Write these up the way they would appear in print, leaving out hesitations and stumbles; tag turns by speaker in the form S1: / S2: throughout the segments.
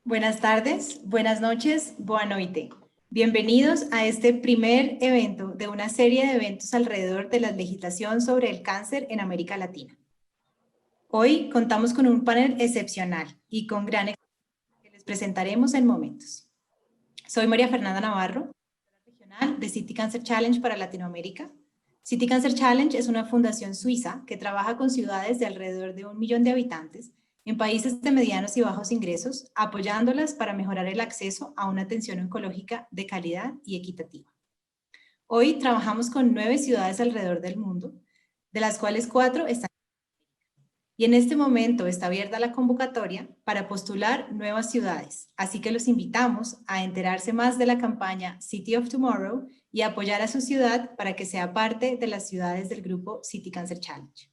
S1: Buenas tardes, buenas noches, boa noite. Bienvenidos a este primer evento de una serie de eventos alrededor de la legislación sobre el cáncer en América Latina. Hoy contamos con un panel excepcional y con gran experiencia que les presentaremos en momentos. Soy María Fernanda Navarro, regional de City Cancer Challenge para Latinoamérica. City Cancer Challenge es una fundación suiza que trabaja con ciudades de alrededor de 1 millón de habitantes en países de medianos y bajos ingresos, apoyándolas para mejorar el acceso a una atención oncológica de calidad y equitativa. Hoy trabajamos con 9 ciudades alrededor del mundo, de las cuales 4 están y en este momento está abierta la convocatoria para postular nuevas ciudades, así que los invitamos a enterarse más de la campaña City of Tomorrow y apoyar a su ciudad para que sea parte de las ciudades del grupo City Cancer Challenge.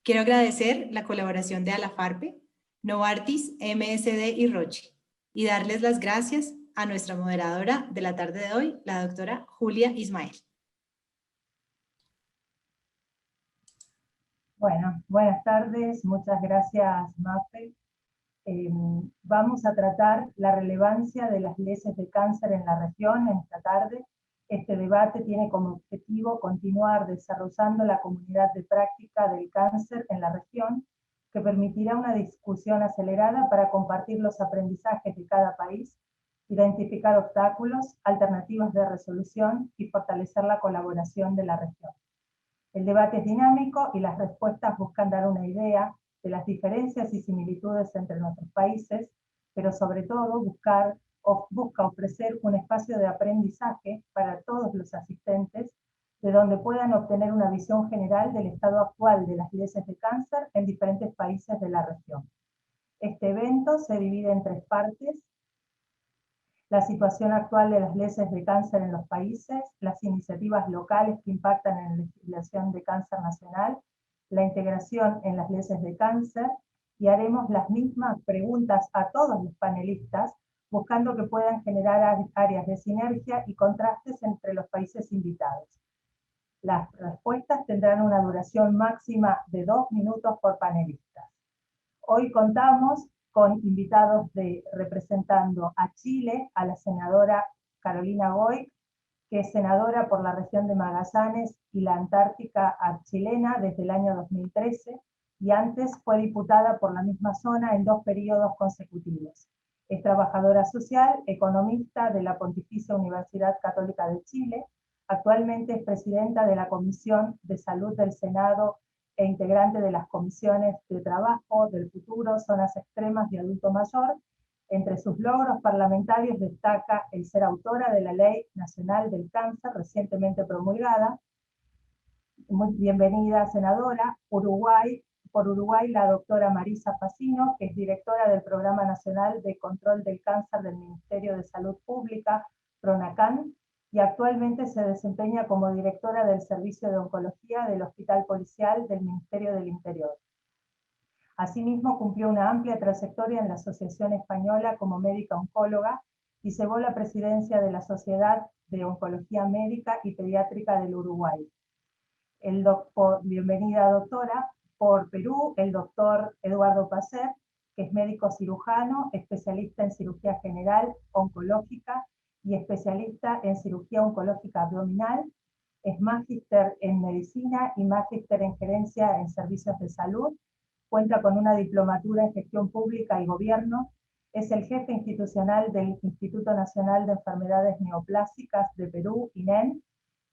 S1: Quiero agradecer la colaboración de Alafarpe, Novartis, MSD y Roche, y darles las gracias a nuestra moderadora de la tarde de hoy, la doctora Julia Ismael.
S2: Bueno, buenas tardes, muchas gracias, Mafe. Vamos a tratar la relevancia de las leyes de cáncer en la región en esta tarde. Este debate tiene como objetivo continuar desarrollando la comunidad de práctica del cáncer en la región, que permitirá una discusión acelerada para compartir los aprendizajes de cada país, identificar obstáculos, alternativas de resolución y fortalecer la colaboración de la región. El debate es dinámico y las respuestas buscan dar una idea de las diferencias y similitudes entre nuestros países, pero sobre todo busca ofrecer un espacio de aprendizaje para todos los asistentes, de donde puedan obtener una visión general del estado actual de las leyes de cáncer en diferentes países de la región. Este evento se divide en 3 partes: la situación actual de las leyes de cáncer en los países, las iniciativas locales que impactan en la legislación de cáncer nacional, la integración en las leyes de cáncer, y haremos las mismas preguntas a todos los panelistas, buscando que puedan generar áreas de sinergia y contrastes entre los países invitados. Las respuestas tendrán una duración máxima de 2 minutos por panelista. Hoy contamos con invitados representando a Chile, a la senadora Carolina Goy, que es senadora por la región de Magallanes y la Antártica chilena desde el año 2013, y antes fue diputada por la misma zona en 2 periodos consecutivos. Es trabajadora social, economista de la Pontificia Universidad Católica de Chile, actualmente es presidenta de la Comisión de Salud del Senado e integrante de las comisiones de trabajo, del futuro, zonas extremas y adulto mayor. Entre sus logros parlamentarios destaca el ser autora de la Ley Nacional del Cáncer recientemente promulgada. Muy bienvenida, senadora. Por Uruguay, la doctora Marisa Facino, que es directora del Programa Nacional de Control del Cáncer del Ministerio de Salud Pública, PRONACAN, y actualmente se desempeña como directora del Servicio de Oncología del Hospital Policial del Ministerio del Interior. Asimismo, cumplió una amplia trayectoria en la Asociación Española como médica oncóloga y llevó la presidencia de la Sociedad de Oncología Médica y Pediátrica del Uruguay. Bienvenida, doctora. Por Perú, el doctor Eduardo Pacer, que es médico cirujano, especialista en cirugía general, oncológica y especialista en cirugía oncológica abdominal. Es magíster en medicina y magíster en gerencia en servicios de salud. Cuenta con una diplomatura en gestión pública y gobierno. Es el jefe institucional del Instituto Nacional de Enfermedades Neoplásicas de Perú, INEN.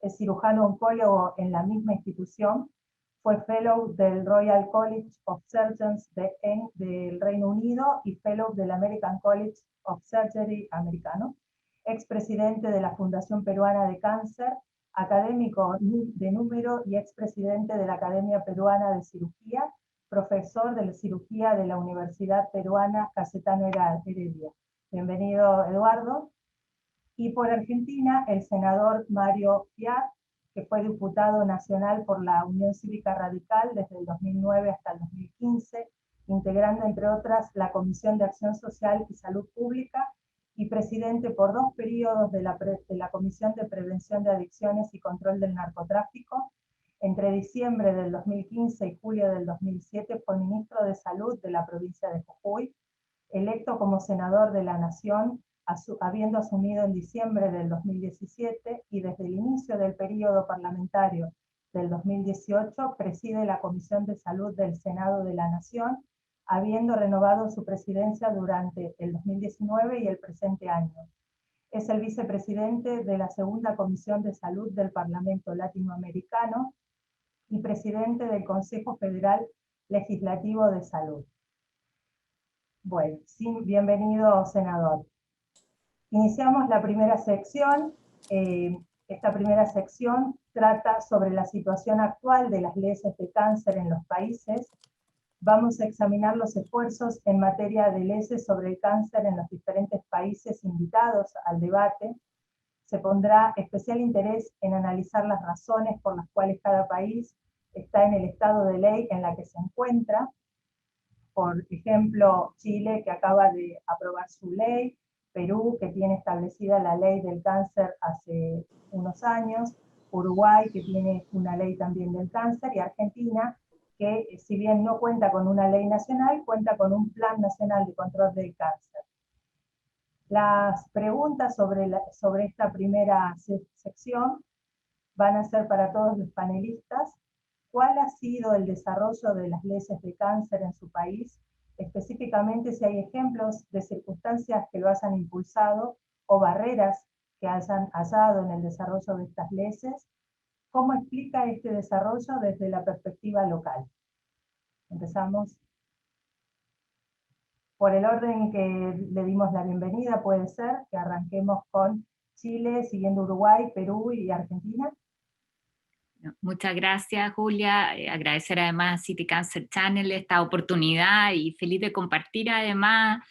S2: Es cirujano oncólogo en la misma institución. Fue Fellow del Royal College of Surgeons del Reino Unido y Fellow del American College of Surgery americano. Expresidente de la Fundación Peruana de Cáncer, académico de número y expresidente de la Academia Peruana de Cirugía, profesor de cirugía de la Universidad Peruana Cayetano Heredia. Bienvenido, Eduardo. Y por Argentina, el senador Mario Fiat, que fue diputado nacional por la Unión Cívica Radical desde el 2009 hasta el 2015, integrando, entre otras, la Comisión de Acción Social y Salud Pública, y presidente por 2 periodos de la Comisión de Prevención de Adicciones y Control del Narcotráfico. Entre diciembre del 2015 y julio del 2007 fue ministro de Salud de la provincia de Jujuy. electo como senador de la Nación, habiendo asumido en diciembre del 2017, y desde el inicio del período parlamentario del 2018 preside la Comisión de Salud del Senado de la Nación, habiendo renovado su presidencia durante el 2019 y el presente año. Es el vicepresidente de la Segunda Comisión de Salud del Parlamento Latinoamericano y presidente del Consejo Federal Legislativo de Salud. Bueno, sí, bienvenido, senador. Iniciamos la primera sección. Esta primera sección trata sobre la situación actual de las leyes de cáncer en los países. Vamos a examinar los esfuerzos en materia de leyes sobre el cáncer en los diferentes países invitados al debate. Se pondrá especial interés en analizar las razones por las cuales cada país está en el estado de ley en la que se encuentra. Por ejemplo, Chile, que acaba de aprobar su ley, Perú, que tiene establecida la ley del cáncer hace unos años, Uruguay, que tiene una ley también del cáncer, y Argentina, que si bien no cuenta con una ley nacional, cuenta con un Plan Nacional de Control del Cáncer. Las preguntas sobre esta primera sección van a ser para todos los panelistas. ¿Cuál ha sido el desarrollo de las leyes de cáncer en su país? Específicamente, si hay ejemplos de circunstancias que lo hayan impulsado o barreras que hayan hallado en el desarrollo de estas leyes. ¿Cómo explica este desarrollo desde la perspectiva local? Empezamos. Por el orden que le dimos la bienvenida, puede ser que arranquemos con Chile, siguiendo Uruguay, Perú y Argentina.
S3: Muchas gracias, Julia. Agradecer además a City Cancer Channel esta oportunidad y feliz de compartir además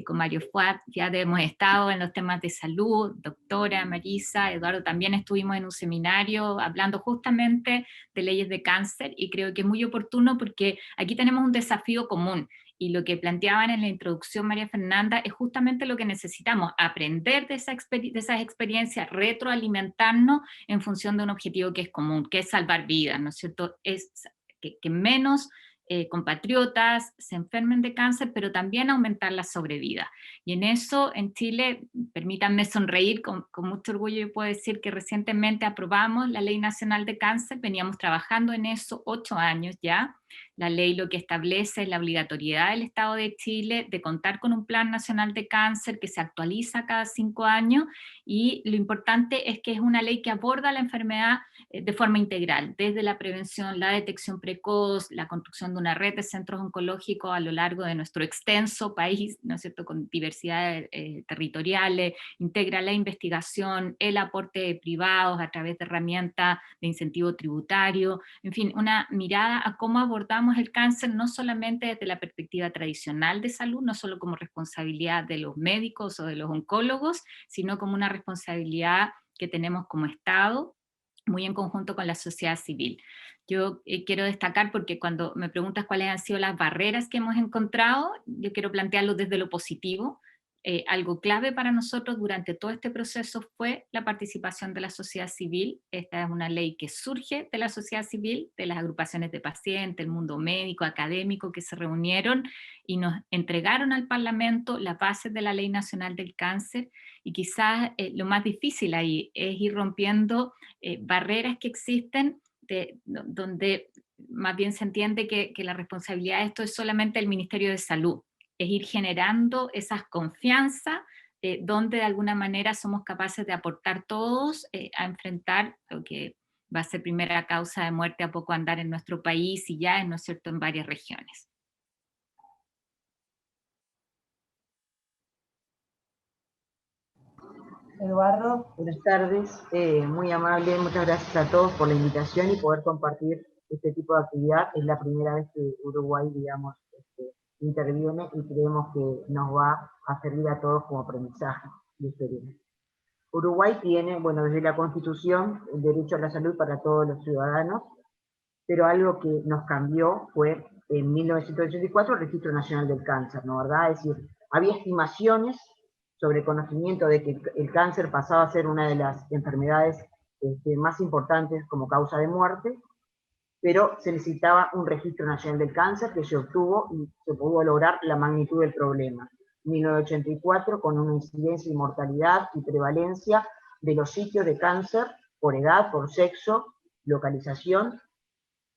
S3: con Mario Fuad. Ya hemos estado en los temas de salud, doctora Marisa, Eduardo, también estuvimos en un seminario hablando justamente de leyes de cáncer y creo que es muy oportuno porque aquí tenemos un desafío común. Y lo que planteaban en la introducción María Fernanda es justamente lo que necesitamos, aprender de esas experiencias, retroalimentarnos en función de un objetivo que es común, que es salvar vidas, ¿no es cierto? Es que menos compatriotas se enfermen de cáncer, pero también aumentar la sobrevida. Y en eso, en Chile, permítanme sonreír, con mucho orgullo yo puedo decir que recientemente aprobamos la Ley Nacional de Cáncer, veníamos trabajando en eso 8 años ya. La ley lo que establece es la obligatoriedad del Estado de Chile de contar con un Plan Nacional de Cáncer que se actualiza cada 5 años y lo importante es que es una ley que aborda la enfermedad de forma integral, desde la prevención, la detección precoz, la construcción de una red de centros oncológicos a lo largo de nuestro extenso país, ¿no es cierto?, con diversidades territoriales, integra la investigación, el aporte de privados a través de herramientas de incentivo tributario, en fin, una mirada a cómo abordamos el cáncer no solamente desde la perspectiva tradicional de salud, no solo como responsabilidad de los médicos o de los oncólogos, sino como una responsabilidad que tenemos como Estado, muy en conjunto con la sociedad civil. Yo quiero destacar, porque cuando me preguntas cuáles han sido las barreras que hemos encontrado, yo quiero plantearlo desde lo positivo. Algo clave para nosotros durante todo este proceso fue la participación de la sociedad civil. Esta es una ley que surge de la sociedad civil, de las agrupaciones de pacientes, el mundo médico, académico, que se reunieron y nos entregaron al Parlamento las bases de la Ley Nacional del Cáncer, y quizás lo más difícil ahí es ir rompiendo barreras que existen, donde más bien se entiende que la responsabilidad de esto es solamente el Ministerio de Salud. Es ir generando esas confianzas donde de alguna manera somos capaces de aportar todos a enfrentar lo que va a ser primera causa de muerte a poco andar en nuestro país y ya, ¿no es cierto?, en varias regiones.
S2: Eduardo.
S4: Buenas tardes, muy amable, muchas gracias a todos por la invitación y poder compartir este tipo de actividad. Es la primera vez que Uruguay, digamos, interviene y creemos que nos va a servir a todos como aprendizaje de experiencia. Uruguay tiene, bueno, desde la Constitución, el derecho a la salud para todos los ciudadanos, pero algo que nos cambió fue en 1984 el Registro Nacional del Cáncer, ¿no verdad? Es decir, había estimaciones sobre conocimiento de que el cáncer pasaba a ser una de las enfermedades más importantes como causa de muerte, pero se necesitaba un registro nacional del cáncer que se obtuvo y se pudo lograr la magnitud del problema. 1984, con una incidencia y mortalidad y prevalencia de los sitios de cáncer por edad, por sexo, localización,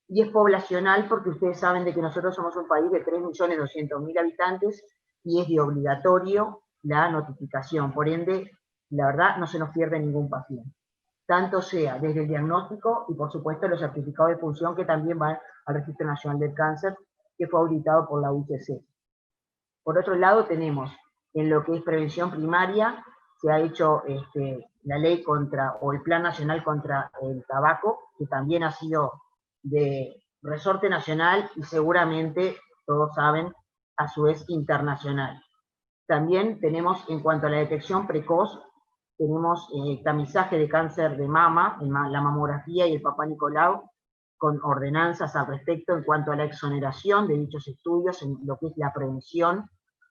S4: y es poblacional porque ustedes saben de que nosotros somos un país de 3.200.000 habitantes y es de obligatorio la notificación, por ende, la verdad, no se nos pierde ningún paciente. Tanto sea desde el diagnóstico y, por supuesto, los certificados de función que también van al Registro Nacional del Cáncer, que fue auditado por la UCC. Por otro lado, tenemos en lo que es prevención primaria, se ha hecho la ley o el Plan Nacional contra el Tabaco, que también ha sido de resorte nacional y seguramente, todos saben, a su vez internacional. También tenemos, en cuanto a la detección precoz, tenemos tamizaje de cáncer de mama, la mamografía y el Papá Nicolau, con ordenanzas al respecto en cuanto a la exoneración de dichos estudios en lo que es la prevención.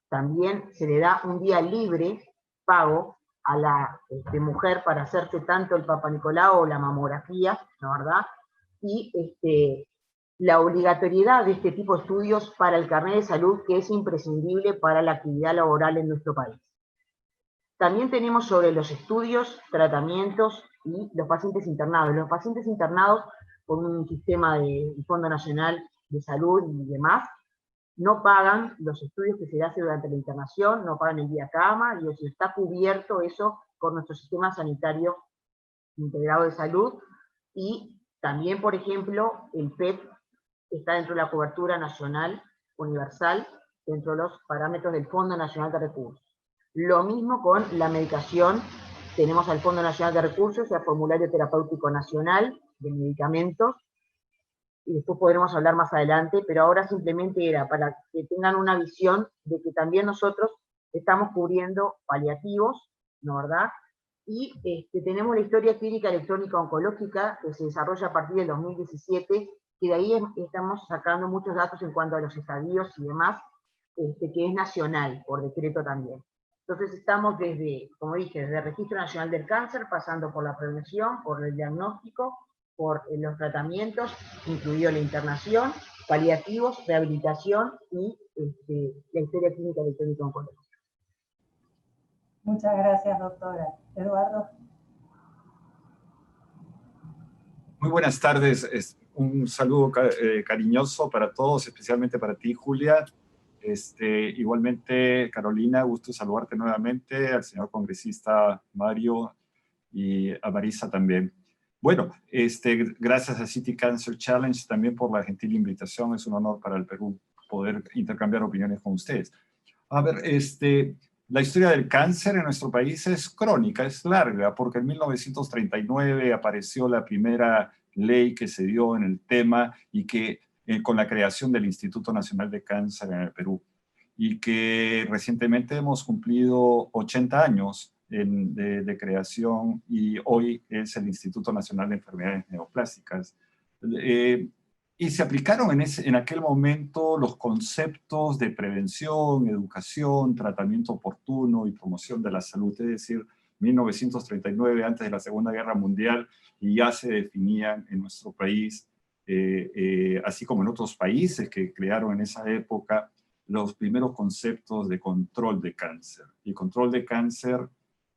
S4: También se le da un día libre, pago, a la mujer para hacerse tanto el Papá Nicolau o la mamografía, ¿no, verdad? Y la obligatoriedad de este tipo de estudios para el carnet de salud, que es imprescindible para la actividad laboral en nuestro país. También tenemos sobre los estudios, tratamientos y los pacientes internados. Los pacientes internados, por un sistema de Fondo Nacional de Salud y demás, no pagan los estudios que se hacen durante la internación, no pagan el día cama, y eso está cubierto eso por nuestro sistema sanitario integrado de salud. Y también, por ejemplo, el PET está dentro de la cobertura nacional universal, dentro de los parámetros del Fondo Nacional de Recursos. Lo mismo con la medicación, tenemos al Fondo Nacional de Recursos y al Formulario Terapéutico Nacional de Medicamentos, y después podremos hablar más adelante, pero ahora simplemente era para que tengan una visión de que también nosotros estamos cubriendo paliativos, ¿no, verdad? Y tenemos la historia clínica electrónica oncológica que se desarrolla a partir del 2017, que de ahí estamos sacando muchos datos en cuanto a los estadios y demás, que es nacional, por decreto también. Entonces estamos desde, como dije, desde el Registro Nacional del Cáncer, pasando por la prevención, por el diagnóstico, por los tratamientos, incluido la internación, paliativos, rehabilitación y la historia clínica electrónica oncológica.
S2: Muchas gracias, doctora. Eduardo.
S5: Muy buenas tardes. Un saludo cariñoso para todos, especialmente para ti, Julia. Igualmente, Carolina, gusto saludarte nuevamente, al señor congresista Mario y a Marisa también. Bueno, gracias a City Cancer Challenge también por la gentil invitación. Es un honor para el Perú poder intercambiar opiniones con ustedes. A ver, la historia del cáncer en nuestro país es crónica, es larga, porque en 1939 apareció la primera ley que se dio en el tema y que con la creación del Instituto Nacional de Cáncer en el Perú, y que recientemente hemos cumplido 80 años de creación, y hoy es el Instituto Nacional de Enfermedades Neoplásicas. Y se aplicaron en aquel momento los conceptos de prevención, educación, tratamiento oportuno y promoción de la salud, es decir, 1939, antes de la Segunda Guerra Mundial, y ya se definían en nuestro país, así como en otros países que crearon en esa época, los primeros conceptos de control de cáncer. Y control de cáncer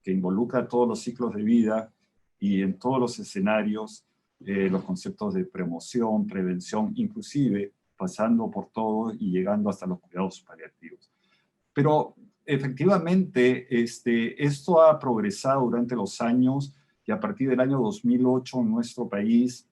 S5: que involucra todos los ciclos de vida y en todos los escenarios, los conceptos de promoción, prevención, inclusive pasando por todo y llegando hasta los cuidados paliativos. Pero efectivamente esto ha progresado durante los años, y a partir del año 2008 en nuestro país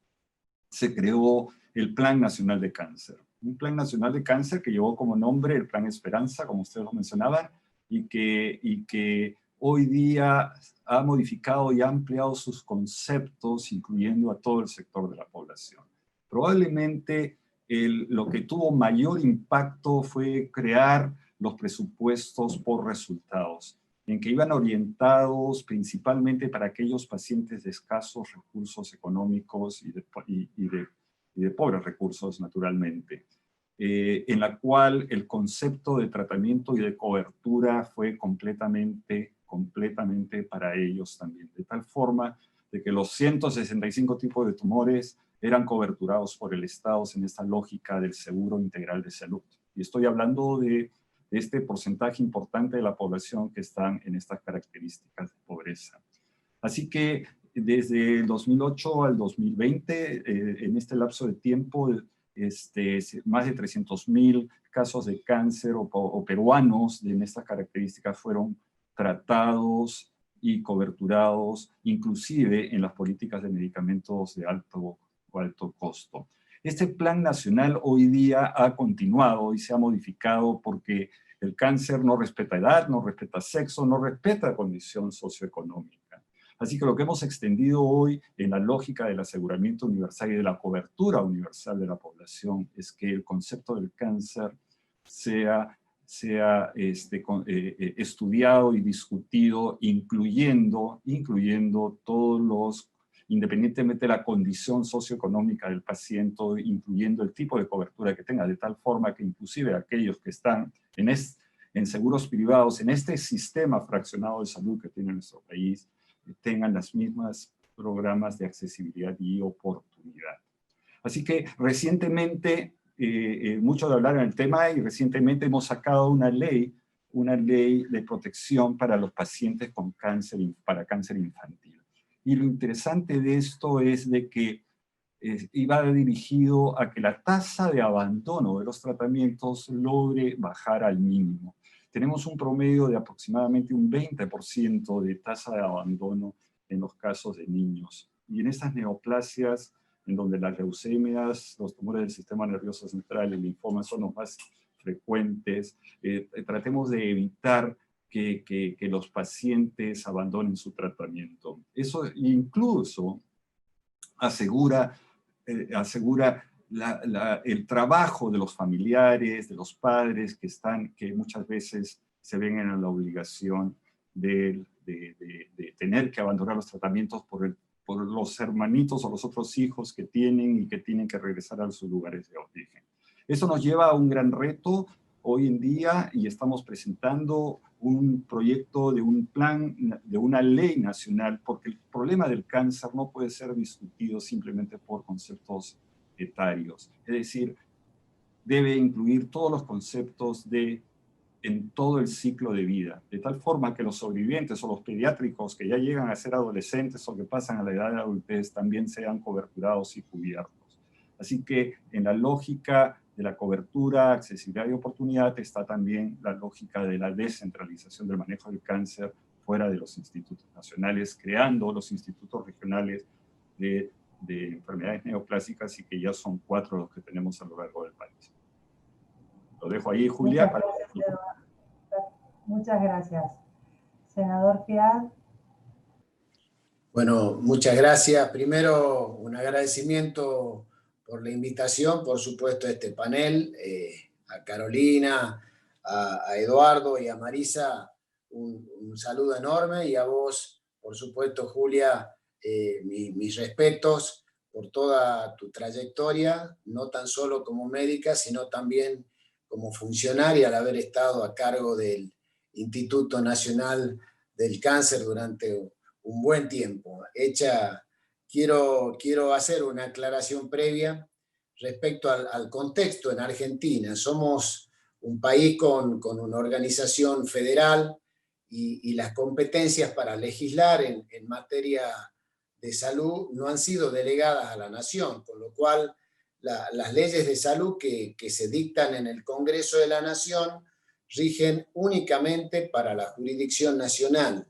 S5: se creó el Plan Nacional de Cáncer. Un Plan Nacional de Cáncer que llevó como nombre el Plan Esperanza, como ustedes lo mencionaban, y que hoy día ha modificado y ha ampliado sus conceptos, incluyendo a todo el sector de la población. Probablemente lo que tuvo mayor impacto fue crear los presupuestos por resultados, en que iban orientados principalmente para aquellos pacientes de escasos recursos económicos y de pobres recursos, naturalmente, en la cual el concepto de tratamiento y de cobertura fue completamente para ellos también, de tal forma de que los 165 tipos de tumores eran coberturados por el Estado en esta lógica del seguro integral de salud. Y estoy hablando de de este porcentaje importante de la población que están en estas características de pobreza. Así que desde el 2008 al 2020, en este lapso de tiempo, más de 300.000 casos de cáncer o peruanos en estas características fueron tratados y coberturados, inclusive en las políticas de medicamentos de alto costo. Este plan nacional hoy día ha continuado y se ha modificado porque el cáncer no respeta edad, no respeta sexo, no respeta condición socioeconómica. Así que lo que hemos extendido hoy en la lógica del aseguramiento universal y de la cobertura universal de la población es que el concepto del cáncer sea estudiado y discutido, incluyendo todos los, independientemente de la condición socioeconómica del paciente, incluyendo el tipo de cobertura que tenga, de tal forma que inclusive aquellos que están en seguros privados, en este sistema fraccionado de salud que tiene nuestro país, tengan las mismas programas de accesibilidad y oportunidad. Así que recientemente, mucho de hablar en el tema, y recientemente hemos sacado una ley de protección para los pacientes con cáncer, para cáncer infantil. Y lo interesante de esto es de que iba dirigido a que la tasa de abandono de los tratamientos logre bajar al mínimo. Tenemos un promedio de aproximadamente un 20% de tasa de abandono en los casos de niños. Y en estas neoplasias, en donde las leucemias, los tumores del sistema nervioso central, el linfoma son los más frecuentes, tratemos de evitar que los pacientes abandonen su tratamiento. Eso incluso asegura el trabajo de los familiares, de los padres que muchas veces se ven en la obligación de tener que abandonar los tratamientos por los hermanitos o los otros hijos que tienen y que tienen que regresar a sus lugares de origen. Eso nos lleva a un gran reto hoy en día y estamos presentando un proyecto de un plan, de una ley nacional, porque el problema del cáncer no puede ser discutido simplemente por conceptos etarios. Es decir, debe incluir todos los conceptos en todo el ciclo de vida, de tal forma que los sobrevivientes o los pediátricos que ya llegan a ser adolescentes o que pasan a la edad de la adultez también sean coberturados y cubiertos. Así que en la lógica de la cobertura, accesibilidad y oportunidad está también la lógica de la descentralización del manejo del cáncer fuera de los institutos nacionales, creando los institutos regionales de enfermedades neoplásicas y que ya son 4 los que tenemos a lo largo del país. Lo dejo ahí, Julia.
S2: Muchas gracias. Senador Fiad.
S6: Bueno, muchas gracias. Primero, un agradecimiento por la invitación, por supuesto, a este panel, a Carolina, a Eduardo y a Marisa, un saludo enorme, y a vos, por supuesto, Julia, mis respetos por toda tu trayectoria, no tan solo como médica, sino también como funcionaria al haber estado a cargo del Instituto Nacional del Cáncer durante un buen tiempo. Quiero hacer una aclaración previa respecto al contexto en Argentina. Somos un país con una organización federal y las competencias para legislar en materia de salud no han sido delegadas a la nación, con lo cual las leyes de salud que se dictan en el Congreso de la Nación rigen únicamente para la jurisdicción nacional,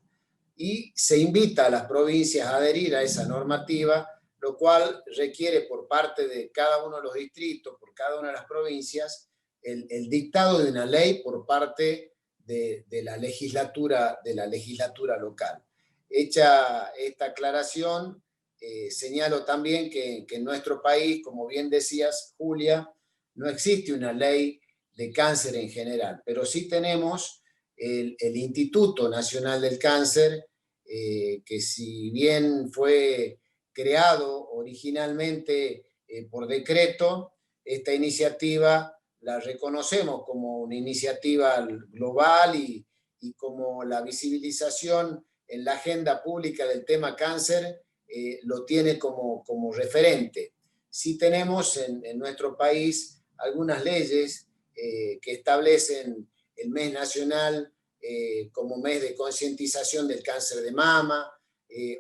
S6: y se invita a las provincias a adherir a esa normativa, lo cual requiere por parte de cada uno de los distritos, por cada una de las provincias, el dictado de una ley por parte de la legislatura local. Hecha esta aclaración, señalo también que en nuestro país, como bien decías, Julia, no existe una ley de cáncer en general, pero sí tenemos el Instituto Nacional del Cáncer, que si bien fue creado originalmente por decreto, esta iniciativa la reconocemos como una iniciativa global y como la visibilización en la agenda pública del tema cáncer lo tiene como referente. Sí tenemos en nuestro país algunas leyes que establecen el mes nacional como mes de concientización del cáncer de mama,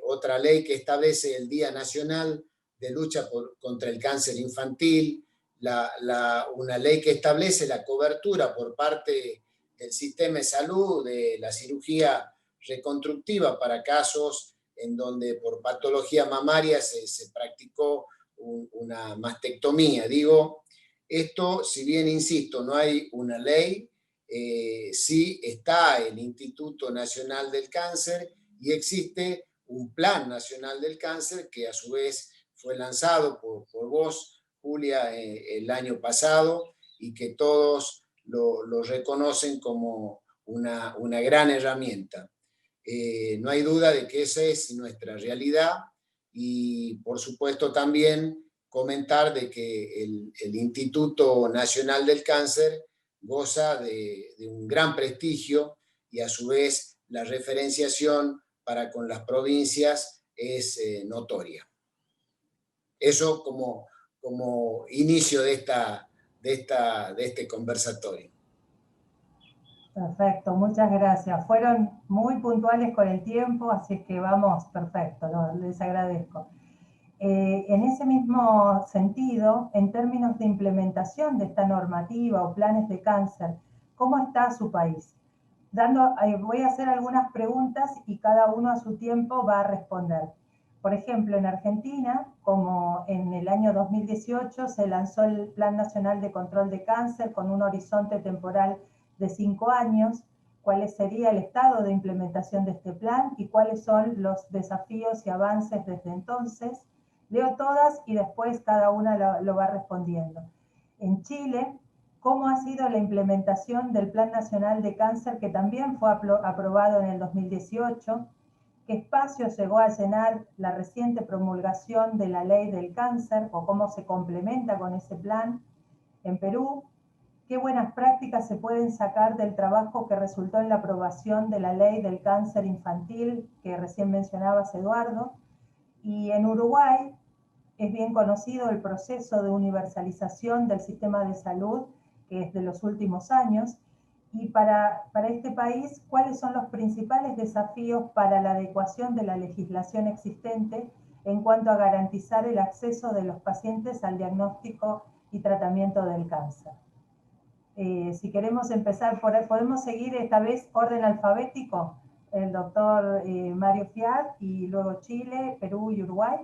S6: otra ley que establece el Día Nacional de Lucha contra el Cáncer Infantil, una ley que establece la cobertura por parte del sistema de salud de la cirugía reconstructiva para casos en donde por patología mamaria se practicó una mastectomía. Digo, esto, si bien, insisto, no hay una ley, sí está el Instituto Nacional del Cáncer y existe un Plan Nacional del Cáncer que a su vez fue lanzado por vos, Julia, el año pasado, y que todos lo reconocen como una gran herramienta. No hay duda de que esa es nuestra realidad, y por supuesto también comentar de que el Instituto Nacional del Cáncer goza de un gran prestigio, y a su vez la referenciación para con las provincias es notoria. Eso como inicio de este conversatorio.
S2: Perfecto, muchas gracias. Fueron muy puntuales con el tiempo, así que vamos, perfecto, les agradezco. En ese mismo sentido, en términos de implementación de esta normativa o planes de cáncer, ¿cómo está su país? Voy a hacer algunas preguntas y cada uno a su tiempo va a responder. Por ejemplo, en Argentina, como en el año 2018 se lanzó el Plan Nacional de Control de Cáncer con un horizonte temporal de 5 años, ¿cuál sería el estado de implementación de este plan y cuáles son los desafíos y avances desde entonces? Leo todas y después cada una lo va respondiendo. En Chile, ¿cómo ha sido la implementación del Plan Nacional de Cáncer que también fue aprobado en el 2018? ¿Qué espacio llegó a llenar la reciente promulgación de la Ley del Cáncer o cómo se complementa con ese plan? En Perú, ¿qué buenas prácticas se pueden sacar del trabajo que resultó en la aprobación de la Ley del Cáncer Infantil que recién mencionabas, Eduardo? Y en Uruguay es bien conocido el proceso de universalización del sistema de salud, que es de los últimos años, y para este país, ¿cuáles son los principales desafíos para la adecuación de la legislación existente en cuanto a garantizar el acceso de los pacientes al diagnóstico y tratamiento del cáncer? Si queremos empezar, podemos seguir esta vez orden alfabético, el doctor Mario Fiat, y luego Chile, Perú y Uruguay.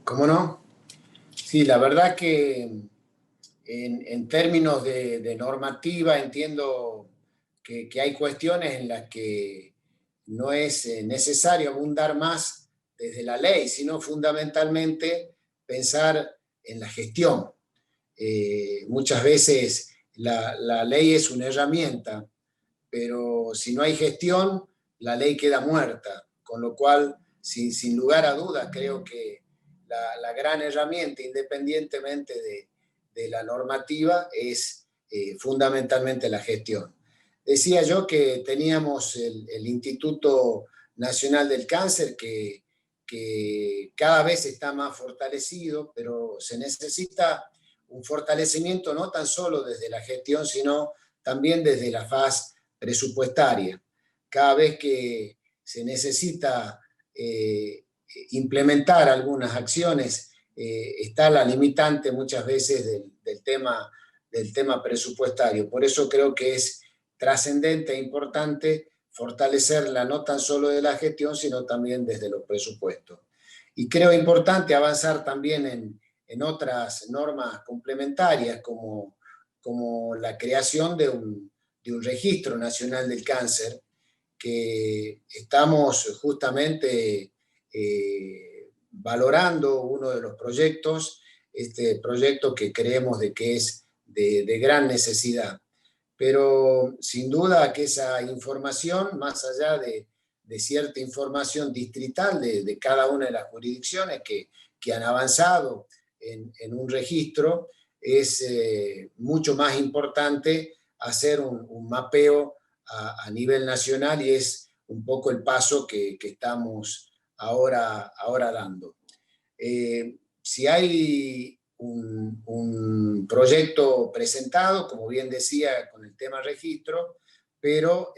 S6: ¿Cómo no? Sí, la verdad que en términos de normativa entiendo que hay cuestiones en las que no es necesario abundar más desde la ley, sino fundamentalmente pensar en la gestión. Muchas veces la ley es una herramienta, pero si no hay gestión, la ley queda muerta, con lo cual, sin lugar a dudas, creo que la gran herramienta, independientemente de la normativa, es fundamentalmente la gestión. Decía yo que teníamos el Instituto Nacional del Cáncer, que cada vez está más fortalecido, pero se necesita un fortalecimiento no tan solo desde la gestión, sino también desde la faz presupuestaria. Cada vez que se necesita implementar algunas acciones, está la limitante muchas veces del tema presupuestario. Por eso creo que es trascendente e importante fortalecerla no tan solo de la gestión, sino también desde los presupuestos. Y creo importante avanzar también en otras normas complementarias, como la creación de un registro nacional del cáncer, que estamos justamente valorando uno de los proyectos, este proyecto que creemos de que es de gran necesidad. Pero sin duda que esa información, más allá de cierta información distrital de cada una de las jurisdicciones que han avanzado en un registro, es mucho más importante hacer un mapeo a nivel nacional, y es un poco el paso que estamos ahora dando. Si hay un proyecto presentado, como bien decía, con el tema registro, pero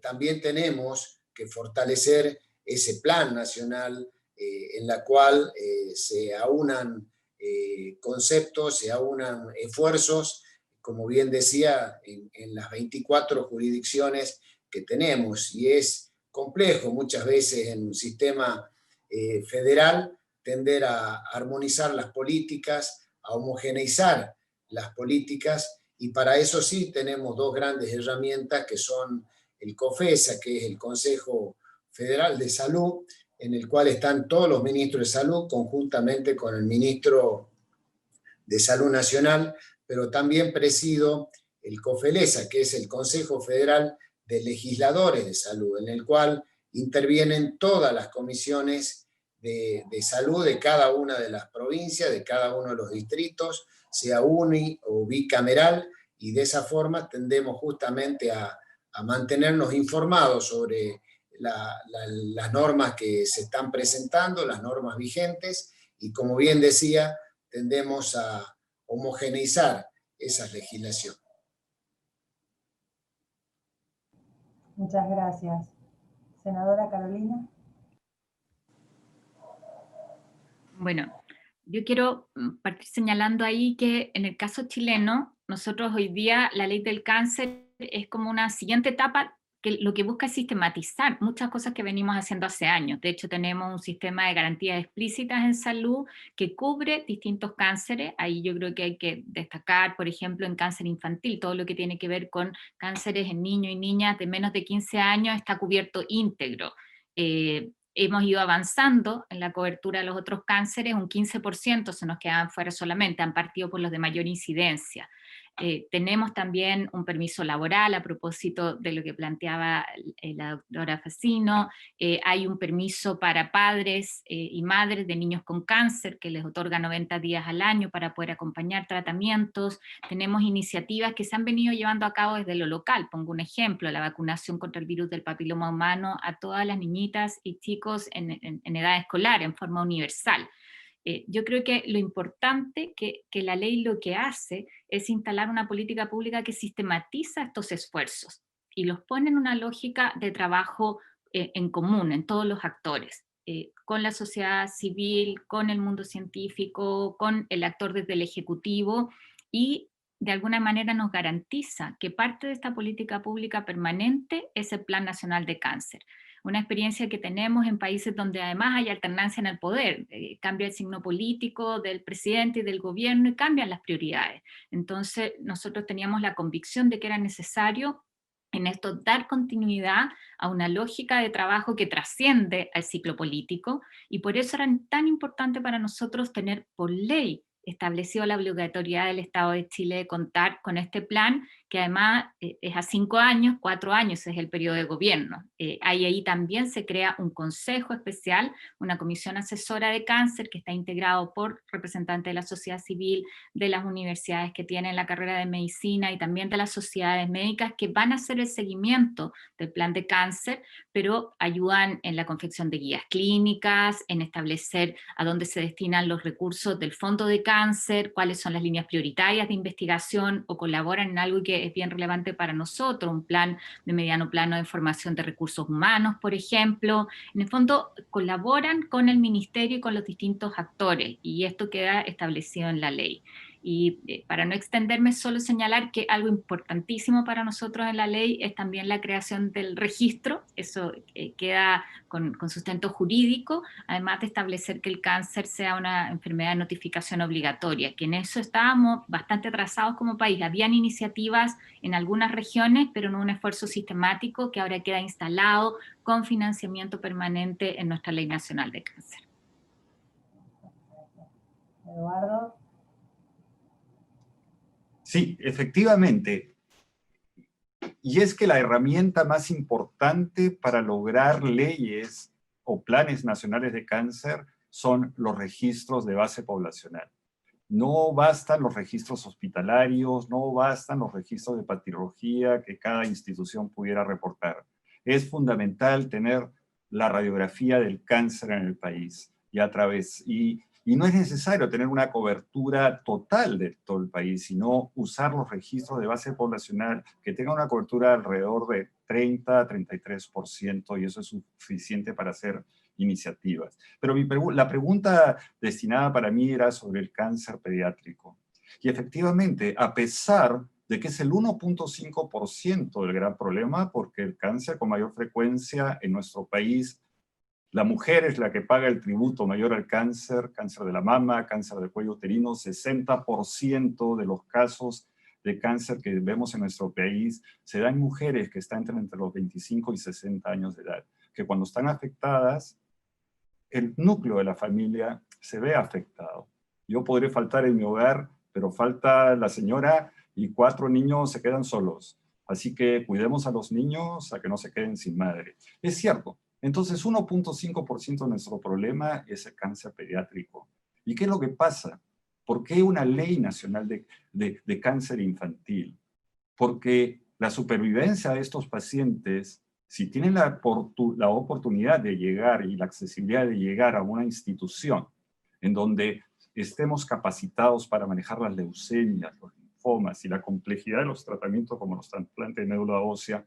S6: también tenemos que fortalecer ese plan nacional en la cual se aunan conceptos, se aunan esfuerzos, como bien decía, en las 24 jurisdicciones que tenemos, y es complejo muchas veces en un sistema federal tender a armonizar las políticas, a homogeneizar las políticas, y para eso sí tenemos dos grandes herramientas que son el COFESA, que es el Consejo Federal de Salud, en el cual están todos los ministros de salud conjuntamente con el ministro de Salud Nacional, pero también presido el COFELESA, que es el Consejo Federal de Legisladores de Salud, en el cual intervienen todas las comisiones de salud de cada una de las provincias, de cada uno de los distritos, sea uni o bicameral, y de esa forma tendemos justamente a mantenernos informados sobre las normas que se están presentando, las normas vigentes, y como bien decía, tendemos a homogeneizar esa legislación.
S2: Muchas gracias. Senadora Carolina.
S3: Bueno, yo quiero partir señalando ahí que en el caso chileno, nosotros hoy día la ley del cáncer es como una siguiente etapa que lo que busca es sistematizar muchas cosas que venimos haciendo hace años. De hecho, tenemos un sistema de garantías explícitas en salud que cubre distintos cánceres. Ahí yo creo que hay que destacar, por ejemplo, en cáncer infantil, todo lo que tiene que ver con cánceres en niños y niñas de menos de 15 años está cubierto íntegro. Hemos ido avanzando en la cobertura de los otros cánceres, un 15% se nos quedan fuera solamente, han partido por los de mayor incidencia. Tenemos también un permiso laboral a propósito de lo que planteaba la doctora Facino. Hay un permiso para padres y madres de niños con cáncer que les otorga 90 días al año para poder acompañar tratamientos. Tenemos iniciativas que se han venido llevando a cabo desde lo local. Pongo un ejemplo: la vacunación contra el virus del papiloma humano a todas las niñitas y chicos en edad escolar en forma universal. Yo creo que lo importante que la ley lo que hace es instalar una política pública que sistematiza estos esfuerzos y los pone en una lógica de trabajo en común, en todos los actores, con la sociedad civil, con el mundo científico, con el actor desde el Ejecutivo, y de alguna manera nos garantiza que parte de esta política pública permanente es el Plan Nacional de Cáncer. Una experiencia que tenemos en países donde además hay alternancia en el poder, cambia el signo político del presidente y del gobierno y cambian las prioridades. Entonces nosotros teníamos la convicción de que era necesario en esto dar continuidad a una lógica de trabajo que trasciende al ciclo político, y por eso era tan importante para nosotros tener por ley establecido la obligatoriedad del Estado de Chile de contar con este plan, que además es a 5 años, 4 años es el periodo de gobierno. Ahí también se crea un consejo especial, una comisión asesora de cáncer que está integrado por representantes de la sociedad civil, de las universidades que tienen la carrera de medicina y también de las sociedades médicas, que van a hacer el seguimiento del plan de cáncer, pero ayudan en la confección de guías clínicas, en establecer a dónde se destinan los recursos del fondo de cáncer, cuáles son las líneas prioritarias de investigación, o colaboran en algo que es bien relevante para nosotros, un plan de mediano plano de formación de recursos humanos, por ejemplo. En el fondo colaboran con el ministerio y con los distintos actores, y esto queda establecido en la ley. Y para no extenderme, solo señalar que algo importantísimo para nosotros en la ley es también la creación del registro. Eso queda con sustento jurídico, además de establecer que el cáncer sea una enfermedad de notificación obligatoria, que en eso estábamos bastante atrasados como país. Habían iniciativas en algunas regiones, pero no un esfuerzo sistemático que ahora queda instalado con financiamiento permanente en nuestra Ley Nacional de Cáncer.
S2: Eduardo.
S5: Sí, efectivamente. Y es que la herramienta más importante para lograr leyes o planes nacionales de cáncer son los registros de base poblacional. No bastan los registros hospitalarios, no bastan los registros de patología que cada institución pudiera reportar. Es fundamental tener la radiografía del cáncer en el país y Y no es necesario tener una cobertura total de todo el país, sino usar los registros de base poblacional que tengan una cobertura alrededor de 30-33%, y eso es suficiente para hacer iniciativas. Pero la pregunta destinada para mí era sobre el cáncer pediátrico. Y efectivamente, a pesar de que es el 1.5% del gran problema, porque el cáncer con mayor frecuencia en nuestro país, la mujer es la que paga el tributo mayor al cáncer, cáncer de la mama, cáncer del cuello uterino, 60% de los casos de cáncer que vemos en nuestro país se dan en mujeres que están entre los 25 y 60 años de edad, que cuando están afectadas, el núcleo de la familia se ve afectado. Yo podré faltar en mi hogar, pero falta la señora y 4 niños se quedan solos. Así que cuidemos a los niños a que no se queden sin madre. Es cierto. Entonces, 1.5% de nuestro problema es el cáncer pediátrico. ¿Y qué es lo que pasa? ¿Por qué una ley nacional de cáncer infantil? Porque la supervivencia de estos pacientes, si tienen la oportunidad de llegar y la accesibilidad de llegar a una institución en donde estemos capacitados para manejar las leucemias, los linfomas y la complejidad de los tratamientos como los trasplantes de médula ósea,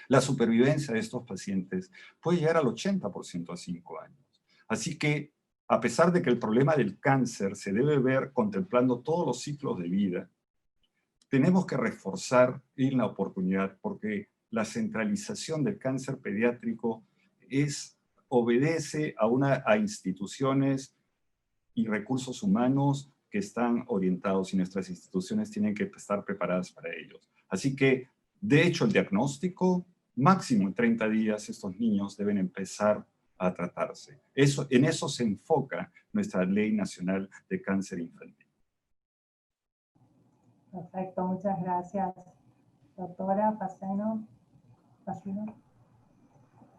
S5: la supervivencia de estos pacientes puede llegar al 80% a 5 años. Así que, a pesar de que el problema del cáncer se debe ver contemplando todos los ciclos de vida, tenemos que reforzar en la oportunidad, porque la centralización del cáncer pediátrico obedece a instituciones y recursos humanos que están orientados, y nuestras instituciones tienen que estar preparadas para ellos. Así que, de hecho, el diagnóstico, máximo en 30 días, estos niños deben empezar a tratarse. En eso se enfoca nuestra Ley Nacional de Cáncer Infantil.
S2: Perfecto, muchas gracias. Doctora Pacino.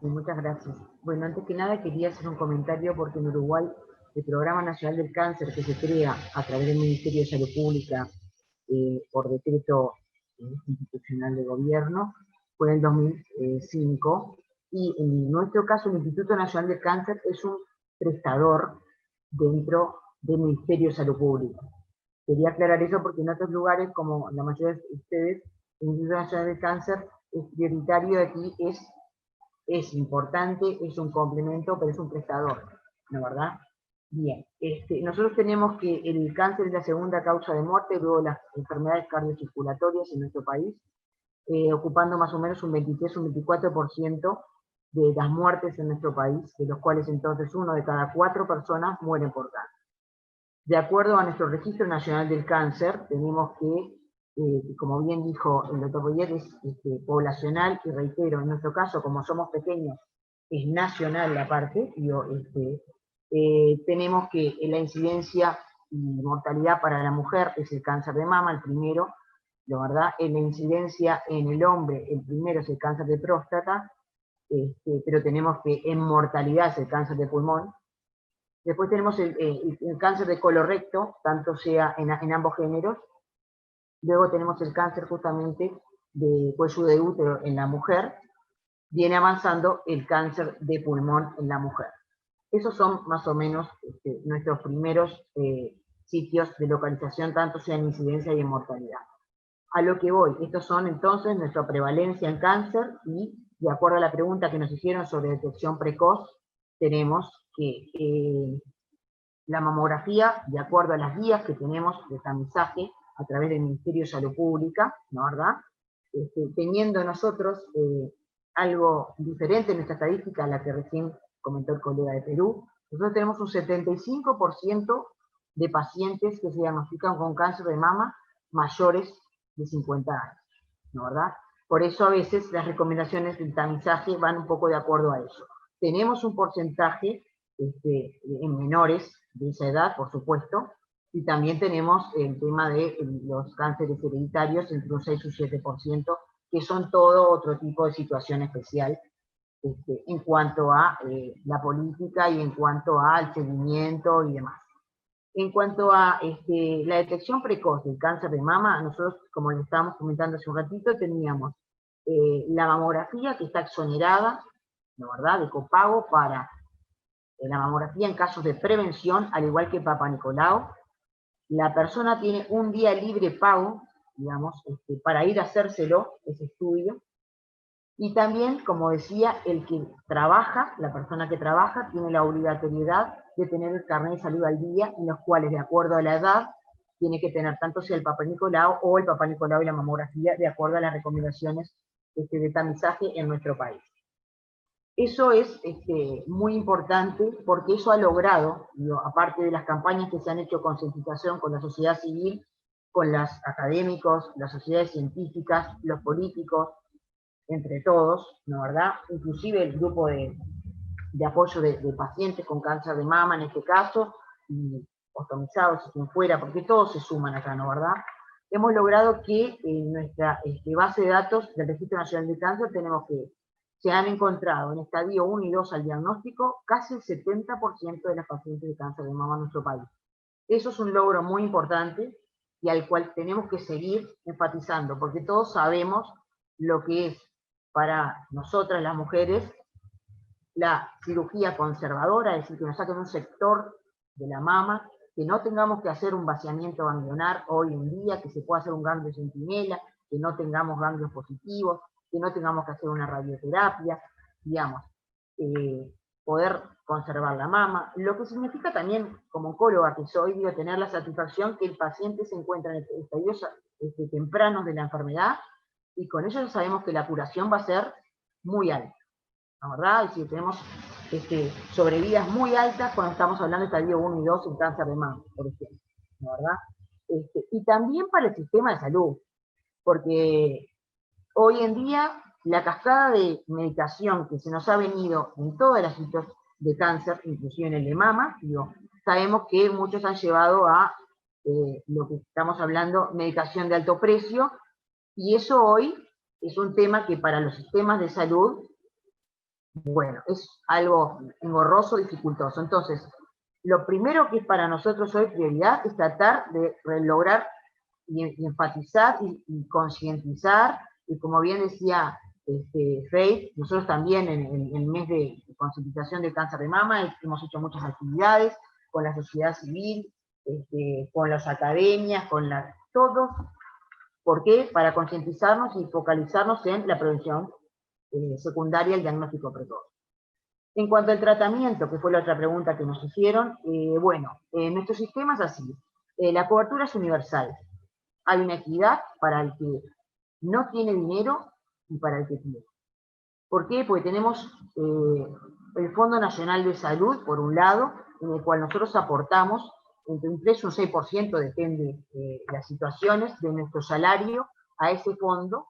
S4: Muchas gracias. Bueno, antes que nada quería hacer un comentario porque en Uruguay el Programa Nacional del Cáncer, que se crea a través del Ministerio de Salud Pública por decreto institucional de gobierno, fue en el 2005, y en nuestro caso el Instituto Nacional del Cáncer es un prestador dentro del Ministerio de Salud Pública. Quería aclarar eso porque en otros lugares, como la mayoría de ustedes, el Instituto Nacional del Cáncer es prioritario, aquí es importante, es un complemento, pero es un prestador, ¿no es verdad? Bien, nosotros tenemos que el cáncer es la segunda causa de muerte luego de las enfermedades cardiocirculatorias en nuestro país, ocupando más o menos un 23 o un 24% de las muertes en nuestro país, de los cuales entonces 1 de cada 4 personas mueren por cáncer. De acuerdo a nuestro Registro Nacional del Cáncer, tenemos que, como bien dijo el doctor Boyer, es poblacional, y reitero, en nuestro caso, como somos pequeños, es nacional la parte, tenemos que la incidencia y mortalidad para la mujer es el cáncer de mama, el primero, la verdad, en la incidencia en el hombre, el primero es el cáncer de próstata, pero tenemos que en mortalidad es el cáncer de pulmón. Después tenemos el cáncer de colorecto, tanto sea en ambos géneros. Luego tenemos el cáncer justamente de cuello de útero en la mujer. Viene avanzando el cáncer de pulmón en la mujer. Esos son más o menos nuestros primeros sitios de localización, tanto sea en incidencia y en mortalidad. A lo que voy, estos son entonces nuestra prevalencia en cáncer, y de acuerdo a la pregunta que nos hicieron sobre detección precoz, tenemos que la mamografía, de acuerdo a las guías que tenemos de tamizaje a través del Ministerio de Salud Pública, ¿no verdad? Teniendo nosotros algo diferente en nuestra estadística, a la que recién comentó el colega de Perú, nosotros tenemos un 75% de pacientes que se diagnostican con cáncer de mama mayores de 50 años, ¿no verdad? Por eso a veces las recomendaciones del tamizaje van un poco de acuerdo a eso. Tenemos un porcentaje en menores de esa edad, por supuesto, y también tenemos el tema de los cánceres hereditarios, entre un 6 y un 7%, que son todo otro tipo de situación especial en cuanto a la política y en cuanto al seguimiento y demás. En cuanto a la detección precoz del cáncer de mama, nosotros, como les estábamos comentando hace un ratito, teníamos la mamografía que está exonerada, ¿no verdad?, de copago para la mamografía en casos de prevención, al igual que Papa Nicolau. La persona tiene un día libre pago, digamos, para ir a hacérselo, ese estudio. Y también, como decía, el que trabaja, la persona que trabaja, tiene la obligatoriedad de tener el carnet de salud al día, en los cuales, de acuerdo a la edad, tiene que tener tanto sea el Papa Nicolau o el Papa Nicolau y la mamografía, de acuerdo a las recomendaciones de tamizaje en nuestro país. Eso es muy importante porque eso ha logrado, aparte de las campañas que se han hecho con concientización con la sociedad civil, con los académicos, las sociedades científicas, los políticos, entre todos, ¿no, verdad? Inclusive el grupo de apoyo de pacientes con cáncer de mama en este caso, y ostomizados y quien fuera, porque todos se suman acá, ¿no, verdad? Hemos logrado que en nuestra base de datos del Registro Nacional de Cáncer tenemos que se han encontrado en estadio 1 y 2 al diagnóstico casi el 70% de las pacientes de cáncer de mama en nuestro país. Eso es un logro muy importante y al cual tenemos que seguir enfatizando, porque todos sabemos lo que es para nosotras las mujeres la cirugía conservadora, es decir, que nos saquen un sector de la mama, que no tengamos que hacer un vaciamiento ganglionar hoy en día, que se pueda hacer un ganglio centinela, que no tengamos ganglios positivos, que no tengamos que hacer una radioterapia, digamos, poder conservar la mama, lo que significa también, como oncóloga que soy, digo, tener la satisfacción que el paciente se encuentra en estadios tempranos de la enfermedad, y con ello sabemos que la curación va a ser muy alta, ¿no, verdad? Es decir, tenemos sobrevidas muy altas cuando estamos hablando de estadio 1 y 2 en cáncer de mama, por ejemplo, ¿no, verdad? Y también para el sistema de salud, porque hoy en día la cascada de medicación que se nos ha venido en todas las situaciones de cáncer, inclusive en el de mama, digo, sabemos que muchos han llevado a lo que estamos hablando, medicación de alto precio, y eso hoy es un tema que para los sistemas de salud, bueno, es algo engorroso, dificultoso. Entonces, lo primero que es para nosotros hoy prioridad es tratar de lograr y enfatizar y concientizar, y como bien decía Faith, nosotros también en el mes de concientización de cáncer de mama hemos hecho muchas actividades con la sociedad civil, con las academias, todos. ¿Por qué? Para concientizarnos y focalizarnos en la prevención secundaria y el diagnóstico precoz. En cuanto al tratamiento, que fue la otra pregunta que nos hicieron, bueno, nuestro sistema es así. La cobertura es universal. Hay una equidad para el que no tiene dinero y para el que tiene. ¿Por qué? Porque tenemos el Fondo Nacional de Salud, por un lado, en el cual nosotros aportamos entre un 3 y un 6%, depende de las situaciones, de nuestro salario a ese fondo,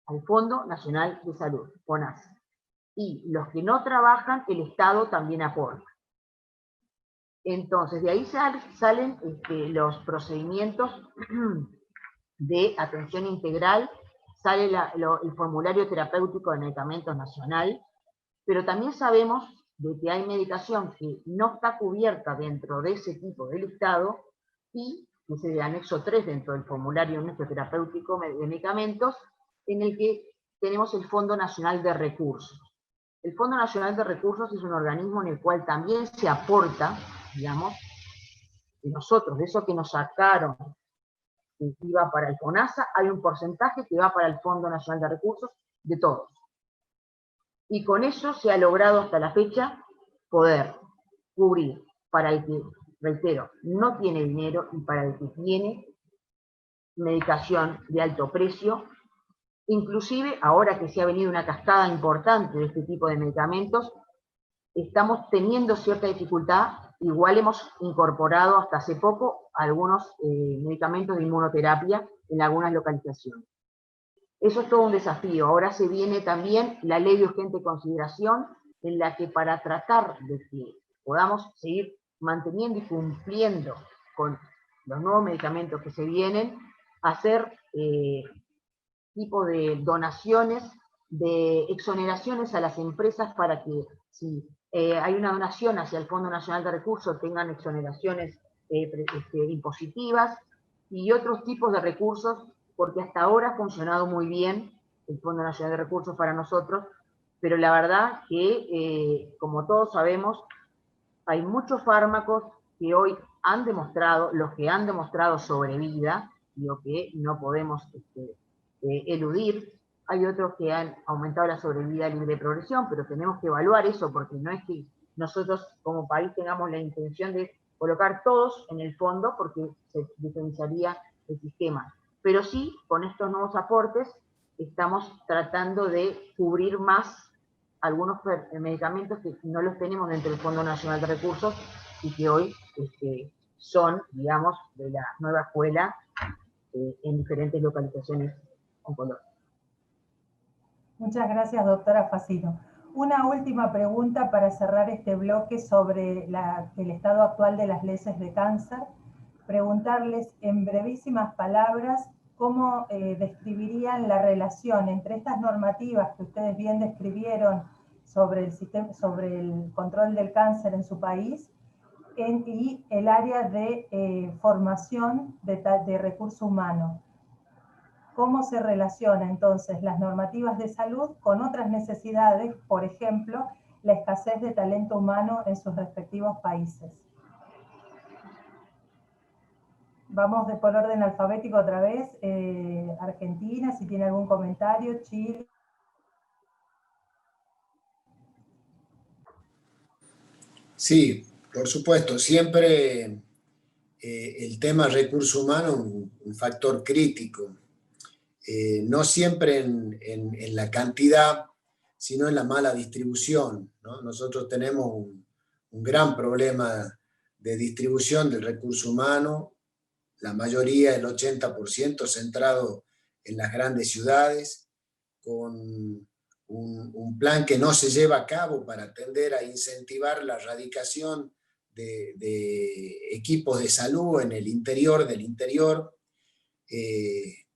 S4: al Fondo Nacional de Salud, FONASA. Y los que no trabajan, el Estado también aporta. Entonces, de ahí salen los procedimientos de atención integral, sale el formulario terapéutico de medicamentos nacional, pero también sabemos de que hay medicación que no está cubierta dentro de ese tipo de listado y que es el anexo 3 dentro del formulario nuestro terapéutico de medicamentos, en el que tenemos el Fondo Nacional de Recursos. El Fondo Nacional de Recursos es un organismo en el cual también se aporta, digamos, de nosotros, de eso que nos sacaron, que iba para el FONASA, hay un porcentaje que va para el Fondo Nacional de Recursos, de todos. Y con eso se ha logrado hasta la fecha poder cubrir para el que, reitero, no tiene dinero y para el que tiene medicación de alto precio. Inclusive, ahora que se ha venido una cascada importante de este tipo de medicamentos, estamos teniendo cierta dificultad, igual hemos incorporado hasta hace poco algunos medicamentos de inmunoterapia en algunas localizaciones. Eso es todo un desafío. Ahora se viene también la ley de urgente consideración, en la que para tratar de que podamos seguir manteniendo y cumpliendo con los nuevos medicamentos que se vienen, hacer tipo de donaciones, de exoneraciones a las empresas para que si hay una donación hacia el Fondo Nacional de Recursos tengan exoneraciones impositivas y otros tipos de recursos, porque hasta ahora ha funcionado muy bien el Fondo Nacional de Recursos para nosotros, pero la verdad que, como todos sabemos, hay muchos fármacos que hoy han demostrado, los que han demostrado sobrevida, lo que no podemos eludir. Hay otros que han aumentado la sobrevida libre de progresión, pero tenemos que evaluar eso, porque no es que nosotros como país tengamos la intención de colocar todos en el fondo, porque se diferenciaría el sistema. Pero sí, con estos nuevos aportes, estamos tratando de cubrir más algunos medicamentos que no los tenemos dentro del Fondo Nacional de Recursos y que hoy son, digamos, de la nueva escuela en diferentes localizaciones oncológicas.
S2: Muchas gracias, doctora Facino. Una última pregunta para cerrar este bloque sobre el estado actual de las leyes de cáncer. Preguntarles en brevísimas palabras cómo describirían la relación entre estas normativas que ustedes bien describieron sobre el control del cáncer en su país y el área de formación de recurso humano. ¿Cómo se relaciona entonces las normativas de salud con otras necesidades, por ejemplo, la escasez de talento humano en sus respectivos países? Vamos por orden alfabético otra vez. Argentina, si tiene algún comentario. Chile.
S6: Sí, por supuesto. Siempre el tema recurso humano es un factor crítico. No siempre en la cantidad, sino en la mala distribución, ¿no? Nosotros tenemos un gran problema de distribución del recurso humano, la mayoría, el 80%, centrado en las grandes ciudades, con un plan que no se lleva a cabo para tender a incentivar la radicación de equipos de salud en el interior del interior.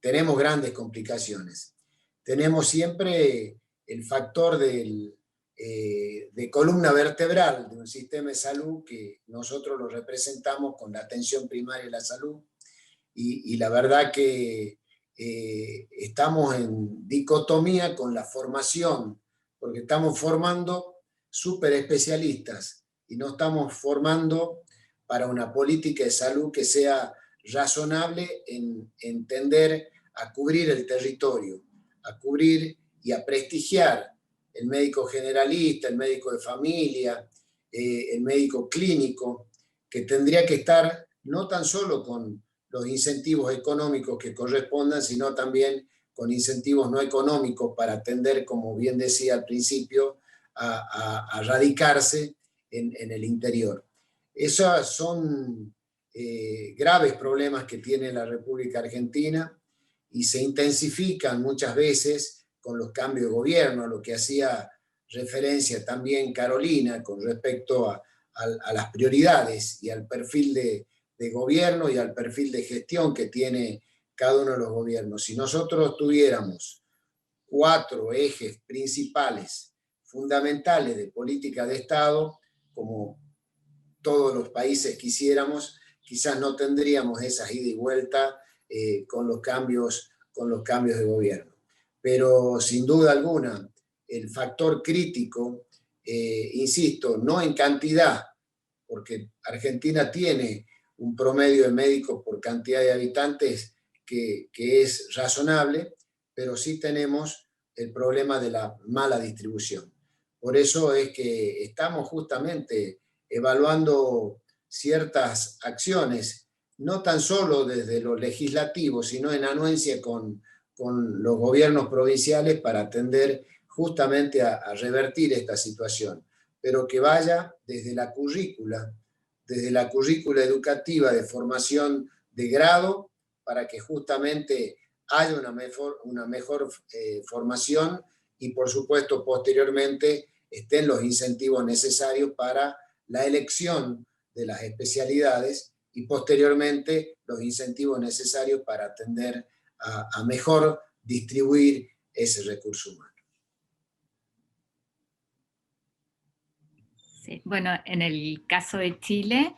S6: Tenemos grandes complicaciones. Tenemos siempre el factor de columna vertebral de un sistema de salud que nosotros lo representamos con la atención primaria de la salud, y la verdad que estamos en dicotomía con la formación, porque estamos formando súper especialistas y no estamos formando para una política de salud que sea razonable en tender a cubrir el territorio, a cubrir y a prestigiar el médico generalista, el médico de familia, el médico clínico, que tendría que estar no tan solo con los incentivos económicos que correspondan, sino también con incentivos no económicos para atender, como bien decía al principio, a radicarse en el interior. Esos son graves problemas que tiene la República Argentina y se intensifican muchas veces con los cambios de gobierno, a lo que hacía referencia también Carolina con respecto a las prioridades y al perfil de gobierno y al perfil de gestión que tiene cada uno de los gobiernos. Si nosotros tuviéramos 4 ejes principales, fundamentales de política de Estado, como todos los países quisiéramos, quizás no tendríamos esas ida y vuelta con los cambios de gobierno. Pero sin duda alguna, el factor crítico, insisto, no en cantidad, porque Argentina tiene un promedio de médicos por cantidad de habitantes que es razonable, pero sí tenemos el problema de la mala distribución. Por eso es que estamos justamente evaluando ciertas acciones, no tan solo desde lo legislativo, sino en anuencia con los gobiernos provinciales para atender justamente a revertir esta situación, pero que vaya desde la currícula educativa de formación de grado, para que justamente haya una mejor formación y, por supuesto, posteriormente estén los incentivos necesarios para la elección de las especialidades y, posteriormente, los incentivos necesarios para atender a mejor distribuir ese recurso humano.
S3: Sí, bueno, en el caso de Chile,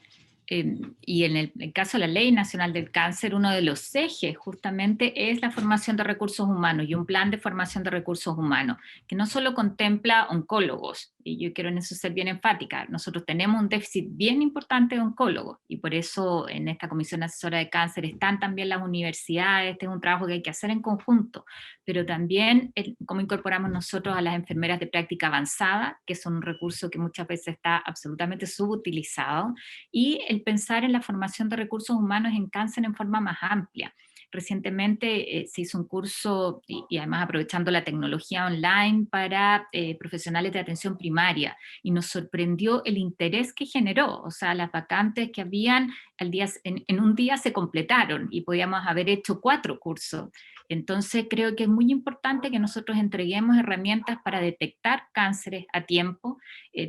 S3: y en el caso de la Ley Nacional del Cáncer, uno de los ejes justamente es la formación de recursos humanos y un plan de formación de recursos humanos, que no solo contempla oncólogos, y yo quiero en eso ser bien enfática, nosotros tenemos un déficit bien importante de oncólogos, y por eso en esta Comisión Asesora de Cáncer están también las universidades, este es un trabajo que hay que hacer en conjunto, pero también cómo incorporamos nosotros a las enfermeras de práctica avanzada, que son un recurso que muchas veces está absolutamente subutilizado, y el pensar en la formación de recursos humanos en cáncer en forma más amplia. Recientemente se hizo un curso, y además aprovechando la tecnología online, para profesionales de atención primaria, y nos sorprendió el interés que generó, o sea, las vacantes que habían en un día se completaron, y podíamos haber hecho 4 cursos. Entonces creo que es muy importante que nosotros entreguemos herramientas para detectar cánceres a tiempo,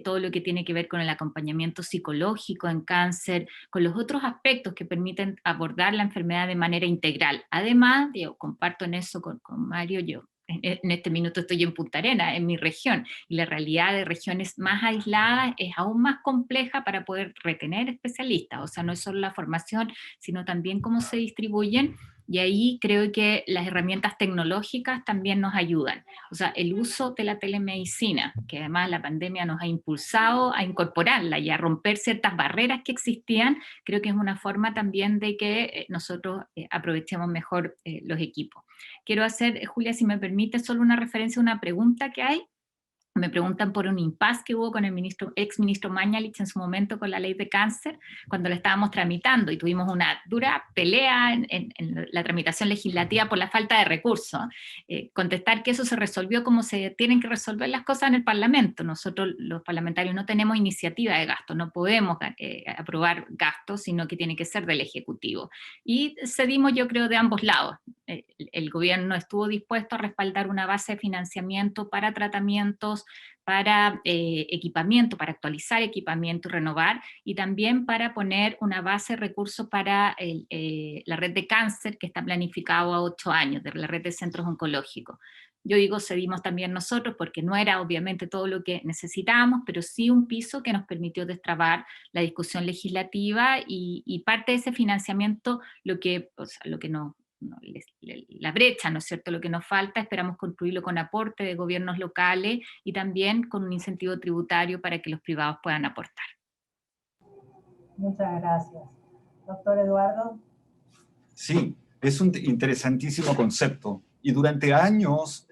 S3: todo lo que tiene que ver con el acompañamiento psicológico en cáncer, con los otros aspectos que permiten abordar la enfermedad de manera integral. Además, yo comparto en eso con Mario, yo en este minuto estoy en Punta Arenas, en mi región, y la realidad de regiones más aisladas es aún más compleja para poder retener especialistas, o sea, no es solo la formación, sino también cómo se distribuyen, y ahí creo que las herramientas tecnológicas también nos ayudan. O sea, el uso de la telemedicina, que además la pandemia nos ha impulsado a incorporarla y a romper ciertas barreras que existían, creo que es una forma también de que nosotros aprovechemos mejor los equipos. Quiero hacer, Julia, si me permite, solo una referencia a una pregunta que hay. Me preguntan por un impasse que hubo con el ex ministro Mañalich en su momento con la ley de cáncer, cuando la estábamos tramitando, y tuvimos una dura pelea en la tramitación legislativa por la falta de recursos. Contestar que eso se resolvió como se tienen que resolver las cosas en el Parlamento. Nosotros los parlamentarios no tenemos iniciativa de gasto, no podemos aprobar gastos, sino que tiene que ser del Ejecutivo. Y cedimos, yo creo, de ambos lados. El gobierno estuvo dispuesto a respaldar una base de financiamiento para tratamientos, para equipamiento, para actualizar equipamiento y renovar, y también para poner una base de recursos para la red de cáncer, que está planificado a 8 años, de la red de centros oncológicos. Yo digo cedimos también nosotros, porque no era obviamente todo lo que necesitábamos, pero sí un piso que nos permitió destrabar la discusión legislativa, y parte de ese financiamiento, lo que la brecha, ¿no es cierto?, lo que nos falta, esperamos concluirlo con aporte de gobiernos locales y también con un incentivo tributario para que los privados puedan aportar.
S2: Muchas gracias. Doctor Eduardo.
S5: Sí, es un interesantísimo concepto. Y durante años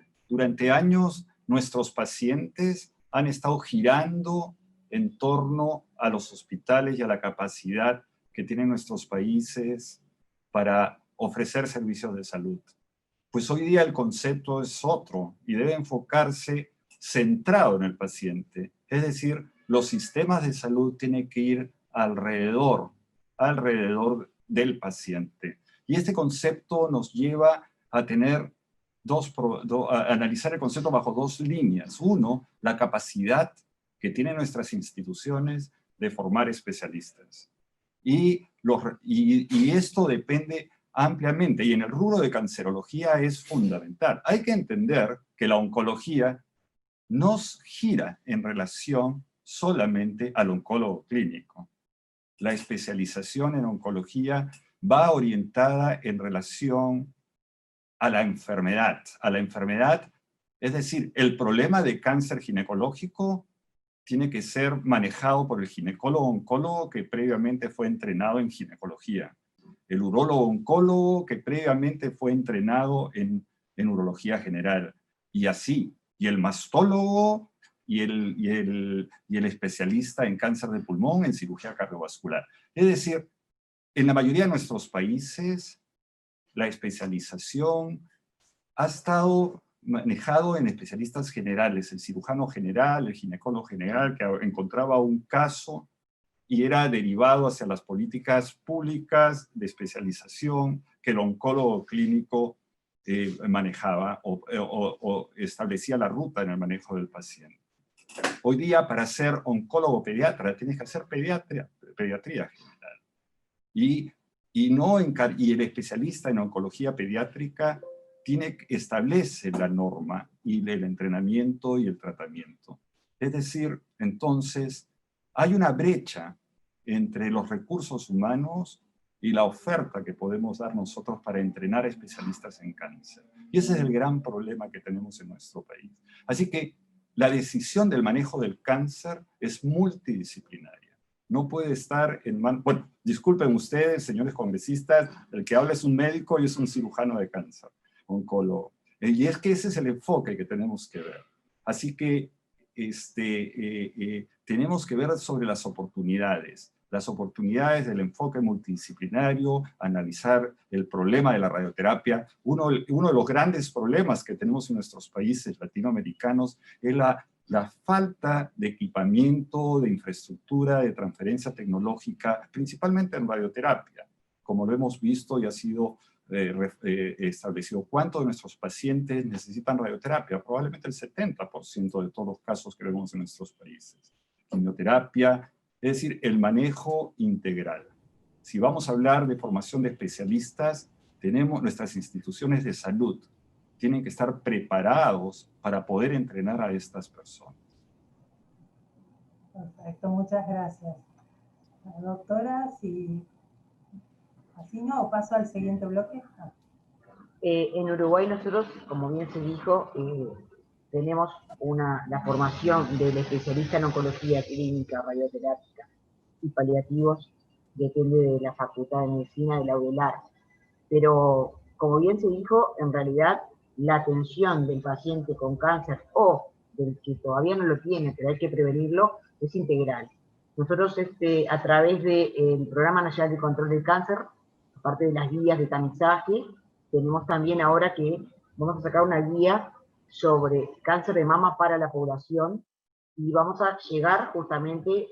S5: nuestros pacientes han estado girando en torno a los hospitales y a la capacidad que tienen nuestros países para ofrecer servicios de salud. Pues hoy día el concepto es otro y debe enfocarse centrado en el paciente. Es decir, los sistemas de salud tienen que ir alrededor del paciente. Y este concepto nos lleva a tener a analizar el concepto bajo 2 líneas. Uno, la capacidad que tienen nuestras instituciones de formar especialistas. Y esto depende ampliamente, y en el rubro de cancerología es fundamental. Hay que entender que la oncología no gira en relación solamente al oncólogo clínico. La especialización en oncología va orientada en relación a la enfermedad. Es decir, el problema de cáncer ginecológico tiene que ser manejado por el ginecólogo-oncólogo que previamente fue entrenado en ginecología. El urólogo-oncólogo que previamente fue entrenado en urología general. Y así. Y el mastólogo y el especialista en cáncer de pulmón, en cirugía cardiovascular. Es decir, en la mayoría de nuestros países, la especialización ha estado manejado en especialistas generales, el cirujano general, el ginecólogo general, que encontraba un caso y era derivado hacia las políticas públicas de especialización que el oncólogo clínico manejaba o establecía la ruta en el manejo del paciente. Hoy día, para ser oncólogo pediatra, tienes que hacer pediatría general. Y el especialista en oncología pediátrica establece la norma y el entrenamiento y el tratamiento. Es decir, entonces, hay una brecha entre los recursos humanos y la oferta que podemos dar nosotros para entrenar especialistas en cáncer. Y ese es el gran problema que tenemos en nuestro país. Así que la decisión del manejo del cáncer es multidisciplinaria. No puede estar en manos... Bueno, disculpen ustedes, señores congresistas, el que habla es un médico y es un cirujano de cáncer, oncólogo. Y es que ese es el enfoque que tenemos que ver. Así que tenemos que ver sobre las oportunidades del enfoque multidisciplinario, analizar el problema de la radioterapia. Uno de los grandes problemas que tenemos en nuestros países latinoamericanos es la falta de equipamiento, de infraestructura, de transferencia tecnológica, principalmente en radioterapia, como lo hemos visto y ha sido establecido. ¿Cuántos de nuestros pacientes necesitan radioterapia? Probablemente el 70% de todos los casos que vemos en nuestros países. Quimioterapia, es decir, el manejo integral. Si vamos a hablar de formación de especialistas, tenemos nuestras instituciones de salud, tienen que estar preparados para poder entrenar a estas personas.
S2: Perfecto, muchas gracias. Doctora, si así no, paso al siguiente bloque.
S4: En Uruguay nosotros, como bien se dijo, tenemos la formación del especialista en oncología clínica, radioterápica y paliativos, depende de la Facultad de Medicina de la UDELAR. Pero, como bien se dijo, en realidad la atención del paciente con cáncer o del que todavía no lo tiene, pero hay que prevenirlo, es integral. Nosotros, a través del Programa Nacional de Control del Cáncer, aparte de las guías de tamizaje, tenemos también ahora que vamos a sacar una guía sobre cáncer de mama para la población y vamos a llegar justamente,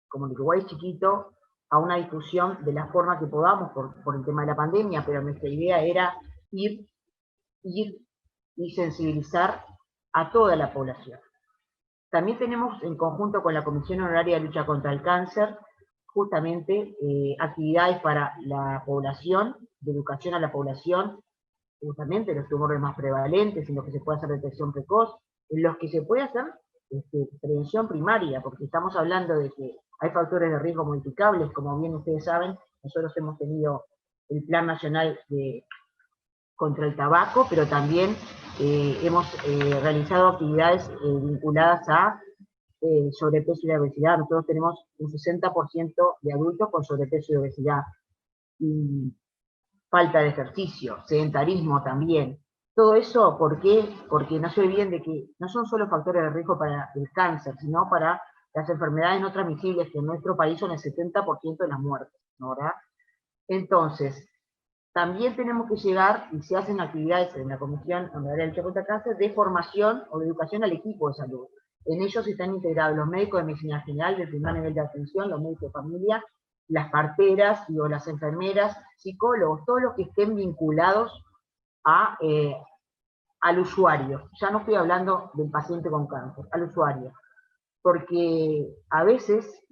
S4: como el Uruguay es chiquito, a una discusión de la forma que podamos por el tema de la pandemia, pero nuestra idea era ir y sensibilizar a toda la población. También tenemos, en conjunto con la Comisión Honoraria de Lucha contra el Cáncer, justamente actividades para la población, de educación a la población, justamente los tumores más prevalentes, en los que se puede hacer detección precoz, en los que se puede hacer prevención primaria, porque estamos hablando de que hay factores de riesgo modificables, como bien ustedes saben. Nosotros hemos tenido el Plan Nacional contra el Tabaco, pero también hemos realizado actividades vinculadas a sobrepeso y obesidad. Nosotros tenemos un 60% de adultos con sobrepeso y obesidad. Y falta de ejercicio, sedentarismo también. Todo eso, ¿por qué? Porque no se olviden de que no son solo factores de riesgo para el cáncer, sino para las enfermedades no transmisibles, que en nuestro país son el 70% de las muertes, ¿no? ¿Verdad? Entonces, también tenemos que llegar, y se hacen actividades en la Comisión Honoraria de Lucha contra el Cáncer, de formación o de educación al equipo de salud. En ellos están integrados los médicos de medicina general del primer nivel de atención, los médicos de familia, las parteras, o las enfermeras, psicólogos, todos los que estén vinculados al usuario. Ya no estoy hablando del paciente con cáncer, al usuario. Porque a veces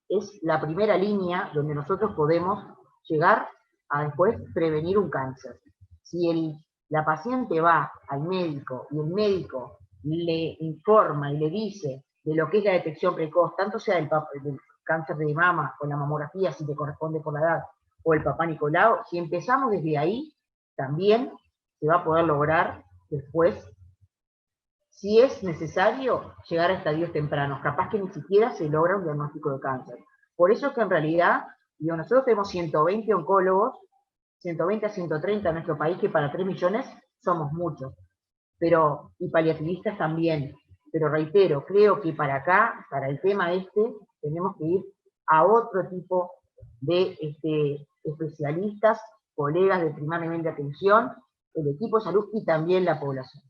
S4: es la primera línea donde nosotros podemos llegar a después prevenir un cáncer. Si la paciente va al médico y el médico le informa y le dice de lo que es la detección precoz, tanto sea del cáncer de mama o la mamografía, si te corresponde por la edad, o el Papá Nicolau, si empezamos desde ahí, también se va a poder lograr después, si es necesario, llegar a estadios tempranos. Capaz que ni siquiera se logra un diagnóstico de cáncer. Por eso es que en realidad, nosotros tenemos 120 oncólogos, 120 a 130 en nuestro país, que para 3 millones somos muchos, y paliativistas también. Pero reitero, creo que para acá, para el tema tenemos que ir a otro tipo de especialistas, colegas de primer nivel de atención, el equipo de salud y también la población.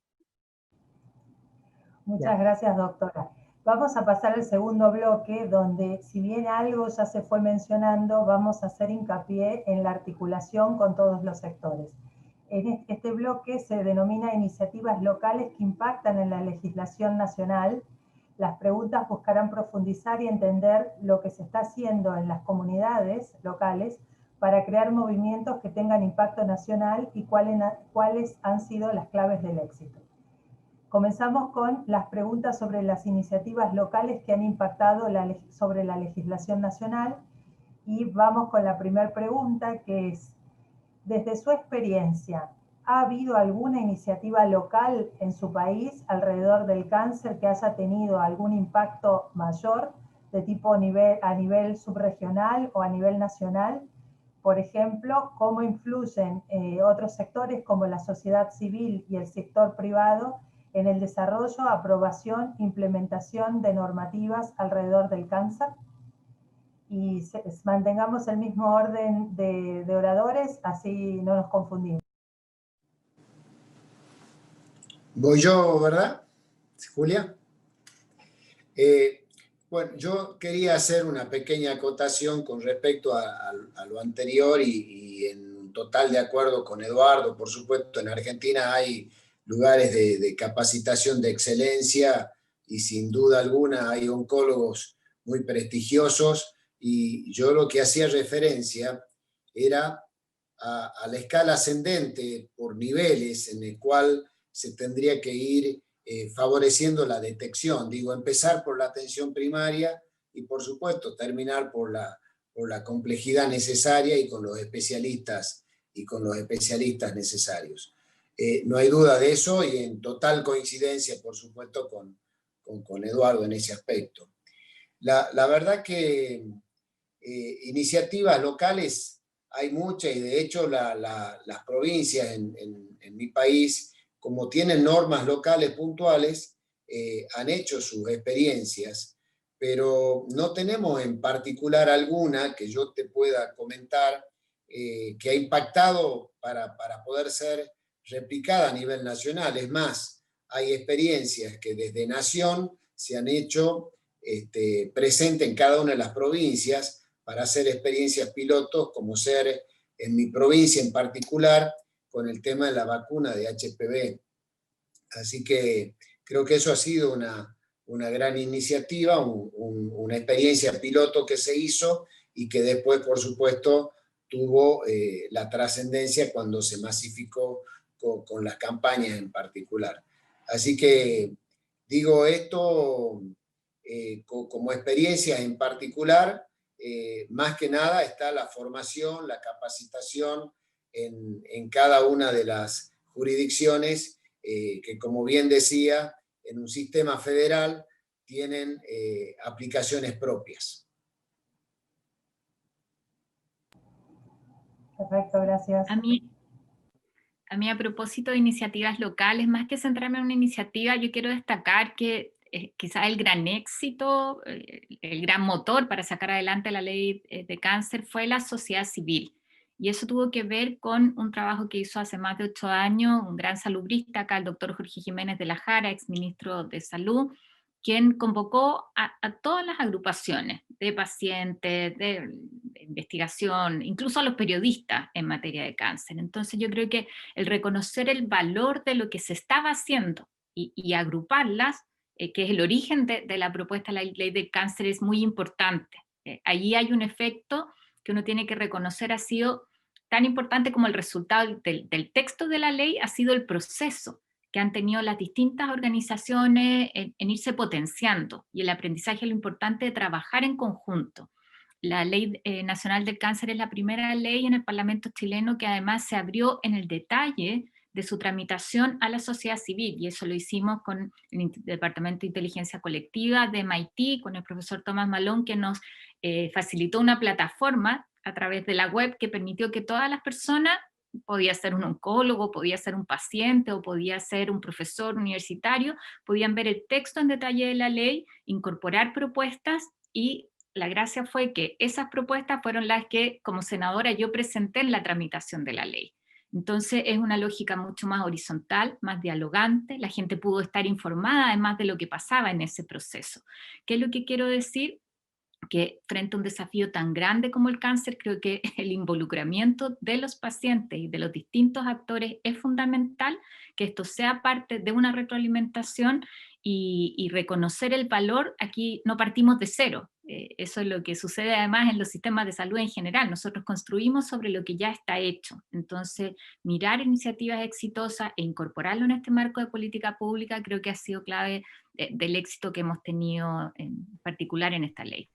S2: Muchas gracias, doctora. Vamos a pasar al segundo bloque, donde si bien algo ya se fue mencionando, vamos a hacer hincapié en la articulación con todos los sectores. En este bloque se denomina iniciativas locales que impactan en la legislación nacional. Las preguntas buscarán profundizar y entender lo que se está haciendo en las comunidades locales para crear movimientos que tengan impacto nacional y cuáles han sido las claves del éxito. Comenzamos con las preguntas sobre las iniciativas locales que han impactado sobre la legislación nacional, y vamos con la primera pregunta, que es, desde su experiencia, ¿ha habido alguna iniciativa local en su país alrededor del cáncer que haya tenido algún impacto mayor de tipo a nivel subregional o a nivel nacional? Por ejemplo, ¿cómo influyen otros sectores como la sociedad civil y el sector privado en el desarrollo, aprobación, implementación de normativas alrededor del cáncer? Y mantengamos el mismo orden de oradores, así no nos confundimos.
S6: Voy yo, ¿verdad, Julia? Bueno, yo quería hacer una pequeña acotación con respecto a lo anterior y en total de acuerdo con Eduardo. Por supuesto, en Argentina hay lugares de capacitación de excelencia y sin duda alguna hay oncólogos muy prestigiosos, y yo lo que hacía referencia era a la escala ascendente por niveles en el cual se tendría que ir favoreciendo la detección. Digo, empezar por la atención primaria y por supuesto terminar por la complejidad necesaria y con los especialistas necesarios. No hay duda de eso, y en total coincidencia, por supuesto, con Eduardo en ese aspecto. La verdad que iniciativas locales hay muchas, y de hecho las provincias en mi país, como tienen normas locales puntuales, han hecho sus experiencias, pero no tenemos en particular alguna que yo te pueda comentar que ha impactado para poder ser replicada a nivel nacional. Es más, hay experiencias que desde Nación se han hecho presente en cada una de las provincias para hacer experiencias pilotos, como ser en mi provincia en particular, con el tema de la vacuna de HPV. Así que creo que eso ha sido una gran iniciativa, una experiencia piloto que se hizo y que después, por supuesto, tuvo la trascendencia cuando se masificó con las campañas en particular. Así que digo esto como experiencia en particular. Más que nada está la formación, la capacitación en cada una de las jurisdicciones que, como bien decía, en un sistema federal tienen aplicaciones propias.
S2: Perfecto, gracias.
S3: A mí, a propósito de iniciativas locales, más que centrarme en una iniciativa, yo quiero destacar que quizás el gran éxito, el gran motor para sacar adelante la ley de cáncer fue la sociedad civil. Y eso tuvo que ver con un trabajo que hizo hace más de 8 años un gran salubrista acá, el doctor Jorge Jiménez de la Jara, exministro de Salud, quien convocó a todas las agrupaciones de pacientes, de investigación, incluso a los periodistas en materia de cáncer. Entonces yo creo que el reconocer el valor de lo que se estaba haciendo y agruparlas, que es el origen de la propuesta de la ley de cáncer, es muy importante. Allí hay un efecto que uno tiene que reconocer, ha sido tan importante como el resultado del texto de la ley, ha sido el proceso que han tenido las distintas organizaciones en irse potenciando, y el aprendizaje es lo importante de trabajar en conjunto. La Ley Nacional del Cáncer es la primera ley en el Parlamento chileno que además se abrió en el detalle de su tramitación a la sociedad civil, y eso lo hicimos con el Departamento de Inteligencia Colectiva de MIT, con el profesor Tomás Malón, que nos facilitó una plataforma a través de la web que permitió que todas las personas, podía ser un oncólogo, podía ser un paciente o podía ser un profesor universitario, podían ver el texto en detalle de la ley, incorporar propuestas, y la gracia fue que esas propuestas fueron las que como senadora yo presenté en la tramitación de la ley. Entonces es una lógica mucho más horizontal, más dialogante, la gente pudo estar informada además de lo que pasaba en ese proceso. ¿Qué es lo que quiero decir? Que frente a un desafío tan grande como el cáncer, creo que el involucramiento de los pacientes y de los distintos actores es fundamental, que esto sea parte de una retroalimentación y reconocer el valor. Aquí no partimos de cero. Eso es lo que sucede además en los sistemas de salud en general. Nosotros construimos sobre lo que ya está hecho. Entonces, mirar iniciativas exitosas e incorporarlo en este marco de política pública creo que ha sido clave del éxito que hemos tenido en particular en esta ley.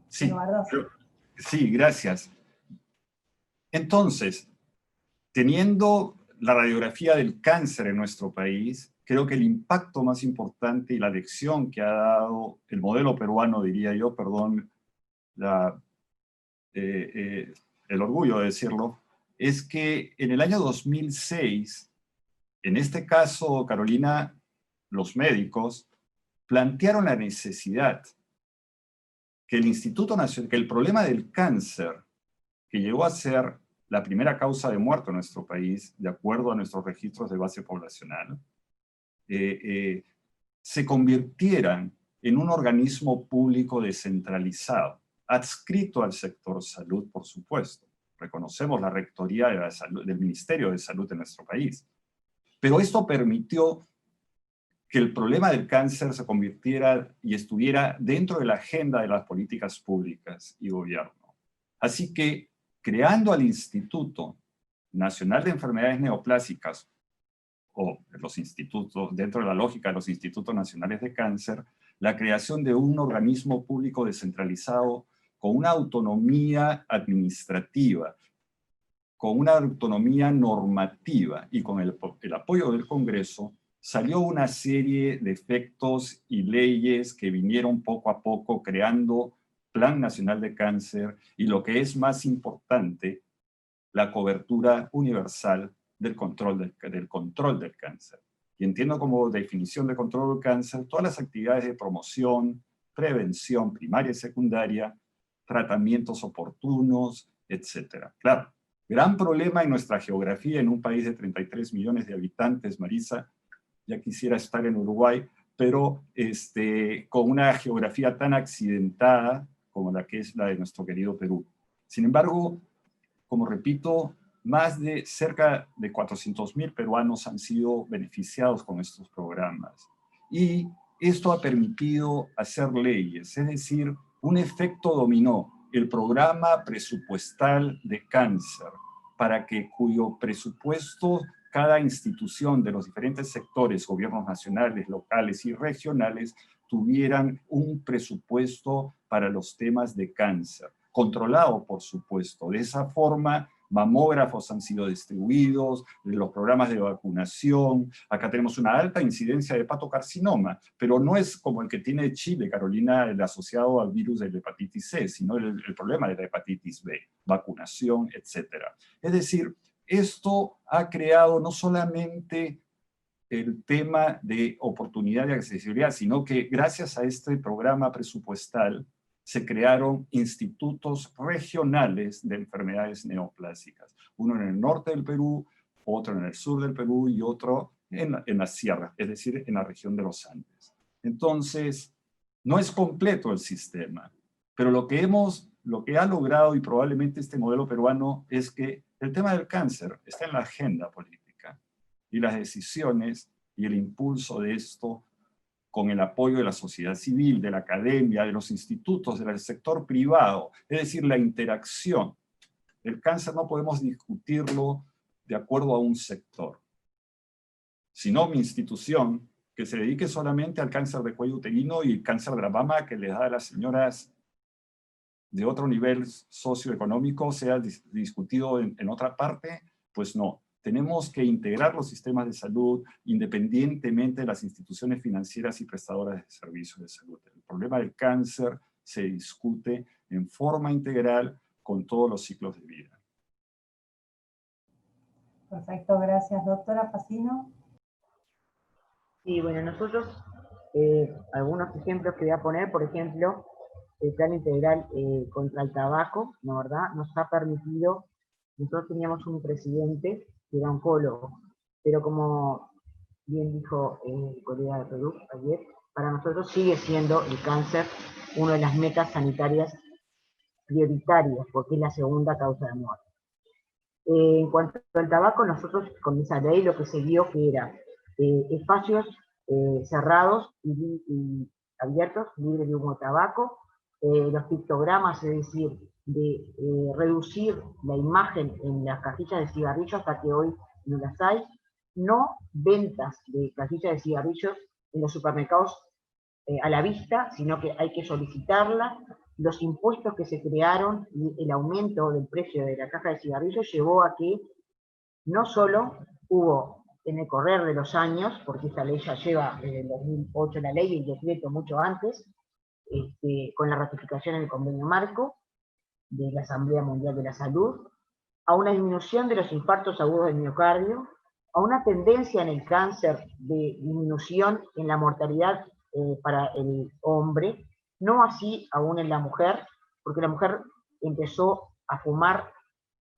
S5: Sí, sí, gracias. Entonces, teniendo la radiografía del cáncer en nuestro país, creo que el impacto más importante y la lección que ha dado el modelo peruano, diría yo, perdón, el orgullo de decirlo, es que en el año 2006, en este caso, Carolina, los médicos plantearon la necesidad que el Instituto Nacional, que el problema del cáncer, que llegó a ser la primera causa de muerte en nuestro país, de acuerdo a nuestros registros de base poblacional, se convirtieran en un organismo público descentralizado, adscrito al sector salud, por supuesto. Reconocemos la rectoría de la salud, del Ministerio de Salud en nuestro país. Pero esto permitió que el problema del cáncer se convirtiera y estuviera dentro de la agenda de las políticas públicas y gobierno. Así que, creando al Instituto Nacional de Enfermedades Neoplásicas, o los institutos, dentro de la lógica de los Institutos Nacionales de Cáncer, la creación de un organismo público descentralizado con una autonomía administrativa, con una autonomía normativa y con el apoyo del Congreso, salió una serie de efectos y leyes que vinieron poco a poco creando Plan Nacional de Cáncer y, lo que es más importante, la cobertura universal del control del cáncer. Y entiendo como definición de control del cáncer todas las actividades de promoción, prevención primaria y secundaria, tratamientos oportunos, etc. Claro, gran problema en nuestra geografía, en un país de 33 millones de habitantes, Marisa, ya quisiera estar en Uruguay, pero con una geografía tan accidentada como la que es la de nuestro querido Perú. Sin embargo, como repito, más de cerca de 400.000 peruanos han sido beneficiados con estos programas. Y esto ha permitido hacer leyes, es decir, un efecto dominó. El programa presupuestal de cáncer, para que cuyo presupuesto cada institución de los diferentes sectores, gobiernos nacionales, locales y regionales, tuvieran un presupuesto para los temas de cáncer, controlado, por supuesto. De esa forma, mamógrafos han sido distribuidos, los programas de vacunación. Acá tenemos una alta incidencia de hepatocarcinoma, pero no es como el que tiene Chile, Carolina, el asociado al virus de la hepatitis C, sino el problema de la hepatitis B, vacunación, etc. Es decir, esto ha creado no solamente el tema de oportunidad de accesibilidad, sino que gracias a este programa presupuestal se crearon institutos regionales de enfermedades neoplásicas. Uno en el norte del Perú, otro en el sur del Perú y otro en la sierra, es decir, en la región de los Andes. Entonces, no es completo el sistema, pero lo que ha logrado, y probablemente este modelo peruano, es que el tema del cáncer está en la agenda política y las decisiones y el impulso de esto, con el apoyo de la sociedad civil, de la academia, de los institutos, del sector privado, es decir, la interacción. El cáncer no podemos discutirlo de acuerdo a un sector, sino mi institución que se dedique solamente al cáncer de cuello uterino y el cáncer de la mama que les da a las señoras de otro nivel socioeconómico sea discutido en otra parte, pues no. Tenemos que integrar los sistemas de salud independientemente de las instituciones financieras y prestadoras de servicios de salud. El problema del cáncer se discute en forma integral con todos los ciclos de vida.
S2: Perfecto, gracias. Doctora Facino.
S4: Sí, bueno, nosotros, algunos ejemplos que voy a poner, por ejemplo, el plan integral contra el tabaco, ¿no, verdad? Nos ha permitido, nosotros teníamos un presidente que era oncólogo, pero como bien dijo el colega de Perú ayer, para nosotros sigue siendo el cáncer una de las metas sanitarias prioritarias, porque es la segunda causa de muerte. En cuanto al tabaco, nosotros con esa ley lo que se vio que era espacios cerrados y abiertos, libres de humo de tabaco, los pictogramas, es decir, de reducir la imagen en las cajitas de cigarrillos hasta que hoy no las hay, no ventas de cajitas de cigarrillos en los supermercados a la vista, sino que hay que solicitarla. Los impuestos que se crearon y el aumento del precio de la caja de cigarrillos llevó a que no solo hubo en el correr de los años, porque esta ley ya lleva desde el 2008 la ley y el decreto mucho antes, con la ratificación en el convenio marco de la Asamblea Mundial de la Salud, a una disminución de los infartos agudos del miocardio, a una tendencia en el cáncer de disminución en la mortalidad para el hombre, no así aún en la mujer, porque la mujer empezó a fumar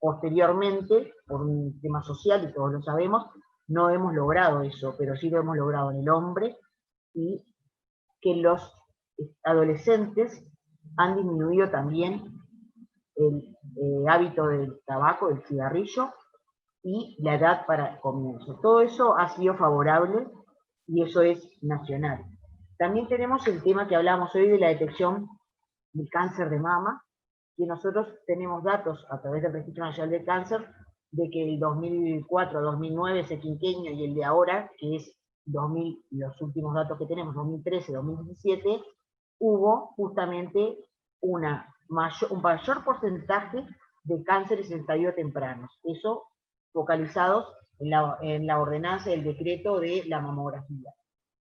S4: posteriormente, por un tema social, y todos lo sabemos, no hemos logrado eso, pero sí lo hemos logrado en el hombre, y que los adolescentes han disminuido también el hábito del tabaco, del cigarrillo, y la edad para comienzo. Todo eso ha sido favorable y eso es nacional. También tenemos el tema que hablamos hoy de la detección del cáncer de mama, que nosotros tenemos datos a través del Registro Nacional del Cáncer de que el 2004 a 2009, ese quinquenio, y el de ahora, que es 2000, los últimos datos que tenemos, 2013, 2017, hubo justamente un mayor porcentaje de cánceres en estadio tempranos. Eso focalizados en la ordenanza del decreto de la mamografía.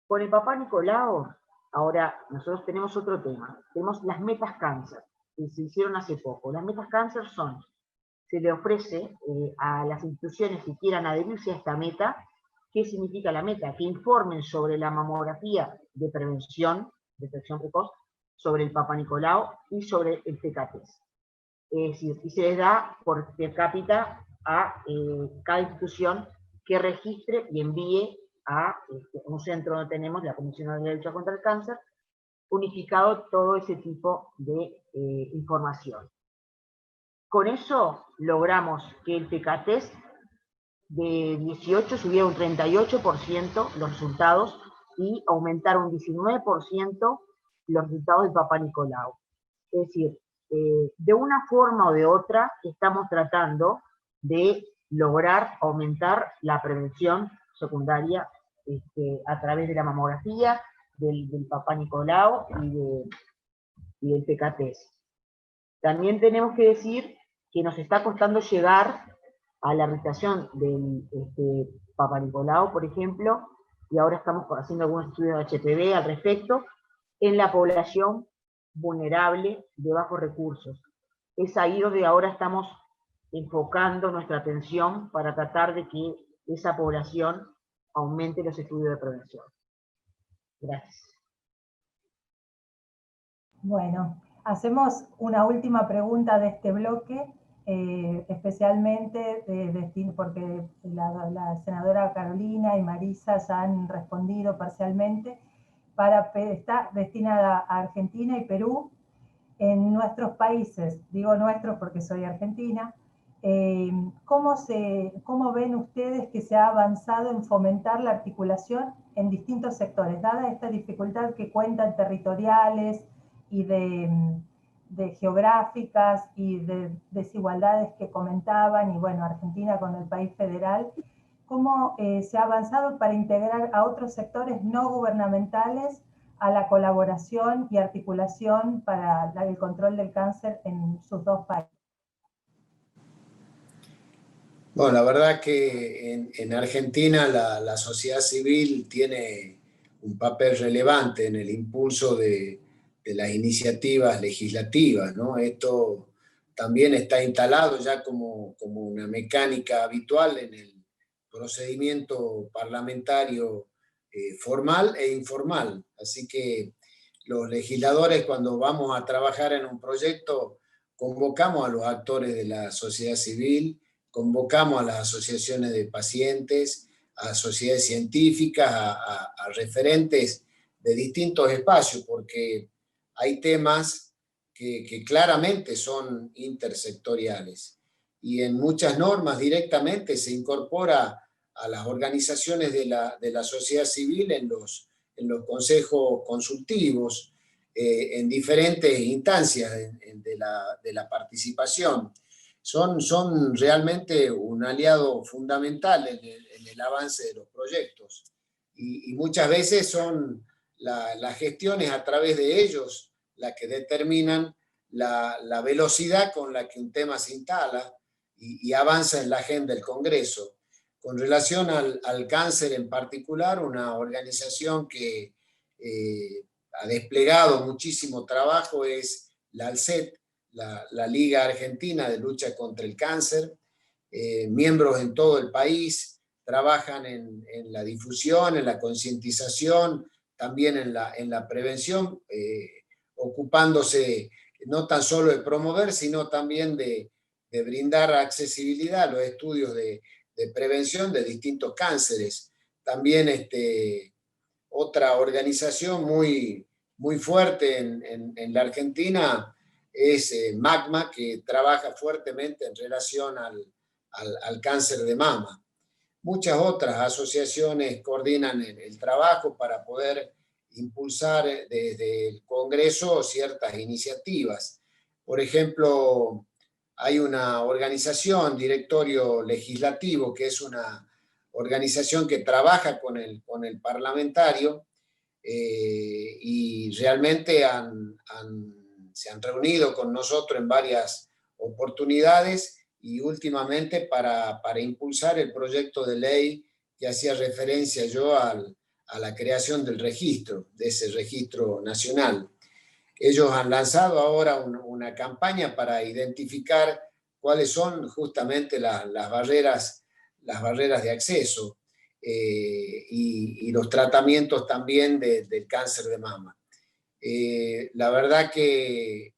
S4: Con el Papá Nicolau, ahora nosotros tenemos otro tema. Tenemos las metas cáncer, que se hicieron hace poco. Las metas cáncer son, se le ofrece a las instituciones que quieran adherirse a esta meta. ¿Qué significa la meta? Que informen sobre la mamografía de prevención, detección precoz, sobre el Papá Nicolau y sobre el TKT. Es decir, y se les da por per cápita a cada institución que registre y envíe a un centro donde tenemos la Comisión Nacional de Lucha contra el Cáncer, unificado todo ese tipo de información. Con eso logramos que el TKT de 18 subiera un 38% los resultados y aumentar un 19% los resultados del Papá Nicolau. Es decir, de una forma o de otra estamos tratando de lograr aumentar la prevención secundaria a través de la mamografía, del Papá Nicolau y del TKT. También tenemos que decir que nos está costando llegar a la aplicación del Papá Nicolau, por ejemplo, y ahora estamos haciendo algunos estudios de HPV al respecto, en la población vulnerable de bajos recursos. Es ahí donde ahora estamos enfocando nuestra atención para tratar de que esa población aumente los estudios de prevención. Gracias.
S2: Bueno, hacemos una última pregunta de este bloque, especialmente porque la senadora Carolina y Marisa ya han respondido parcialmente, está destinada a Argentina y Perú. En nuestros países, digo nuestros porque soy argentina, ¿cómo ven ustedes que se ha avanzado en fomentar la articulación en distintos sectores, dada esta dificultad que cuentan territoriales y de geográficas y de desigualdades que comentaban, y bueno, Argentina con el país federal? ¿Cómo se ha avanzado para integrar a otros sectores no gubernamentales a la colaboración y articulación para el control del cáncer en sus dos países?
S6: Bueno, la verdad que en Argentina la sociedad civil tiene un papel relevante en el impulso de las iniciativas legislativas, ¿no? Esto también está instalado ya como una mecánica habitual en el procedimiento parlamentario formal e informal. Así que los legisladores, cuando vamos a trabajar en un proyecto, convocamos a los actores de la sociedad civil, convocamos a las asociaciones de pacientes, a sociedades científicas, a referentes de distintos espacios, porque hay temas que claramente son intersectoriales. y en muchas normas directamente se incorpora a las organizaciones de la sociedad civil en los consejos consultivos, en diferentes instancias de la participación. Son realmente un aliado fundamental en el avance de los proyectos. Y muchas veces son las gestiones a través de ellos las que determinan la velocidad con la que un tema se instala y avanza en la agenda del Congreso. Con relación al cáncer en particular, una organización que ha desplegado muchísimo trabajo es la ALCET, la Liga Argentina de Lucha contra el Cáncer. Miembros en todo el país trabajan en la difusión, en la concientización, también en la prevención, ocupándose no tan solo de promover, sino también de brindar accesibilidad a los estudios de prevención de distintos cánceres. También otra organización muy fuerte en la Argentina es MACMA, que trabaja fuertemente en relación al cáncer de mama. Muchas otras asociaciones coordinan el trabajo para poder impulsar desde el Congreso ciertas iniciativas. Por ejemplo, hay una organización, Directorio Legislativo, que es una organización que trabaja con el parlamentario, y realmente se han reunido con nosotros en varias oportunidades y últimamente para impulsar el proyecto de ley que hacía referencia yo a la creación del registro, de ese registro nacional. Ellos han lanzado ahora una campaña para identificar cuáles son justamente las barreras de acceso y los tratamientos también del cáncer de mama. La verdad que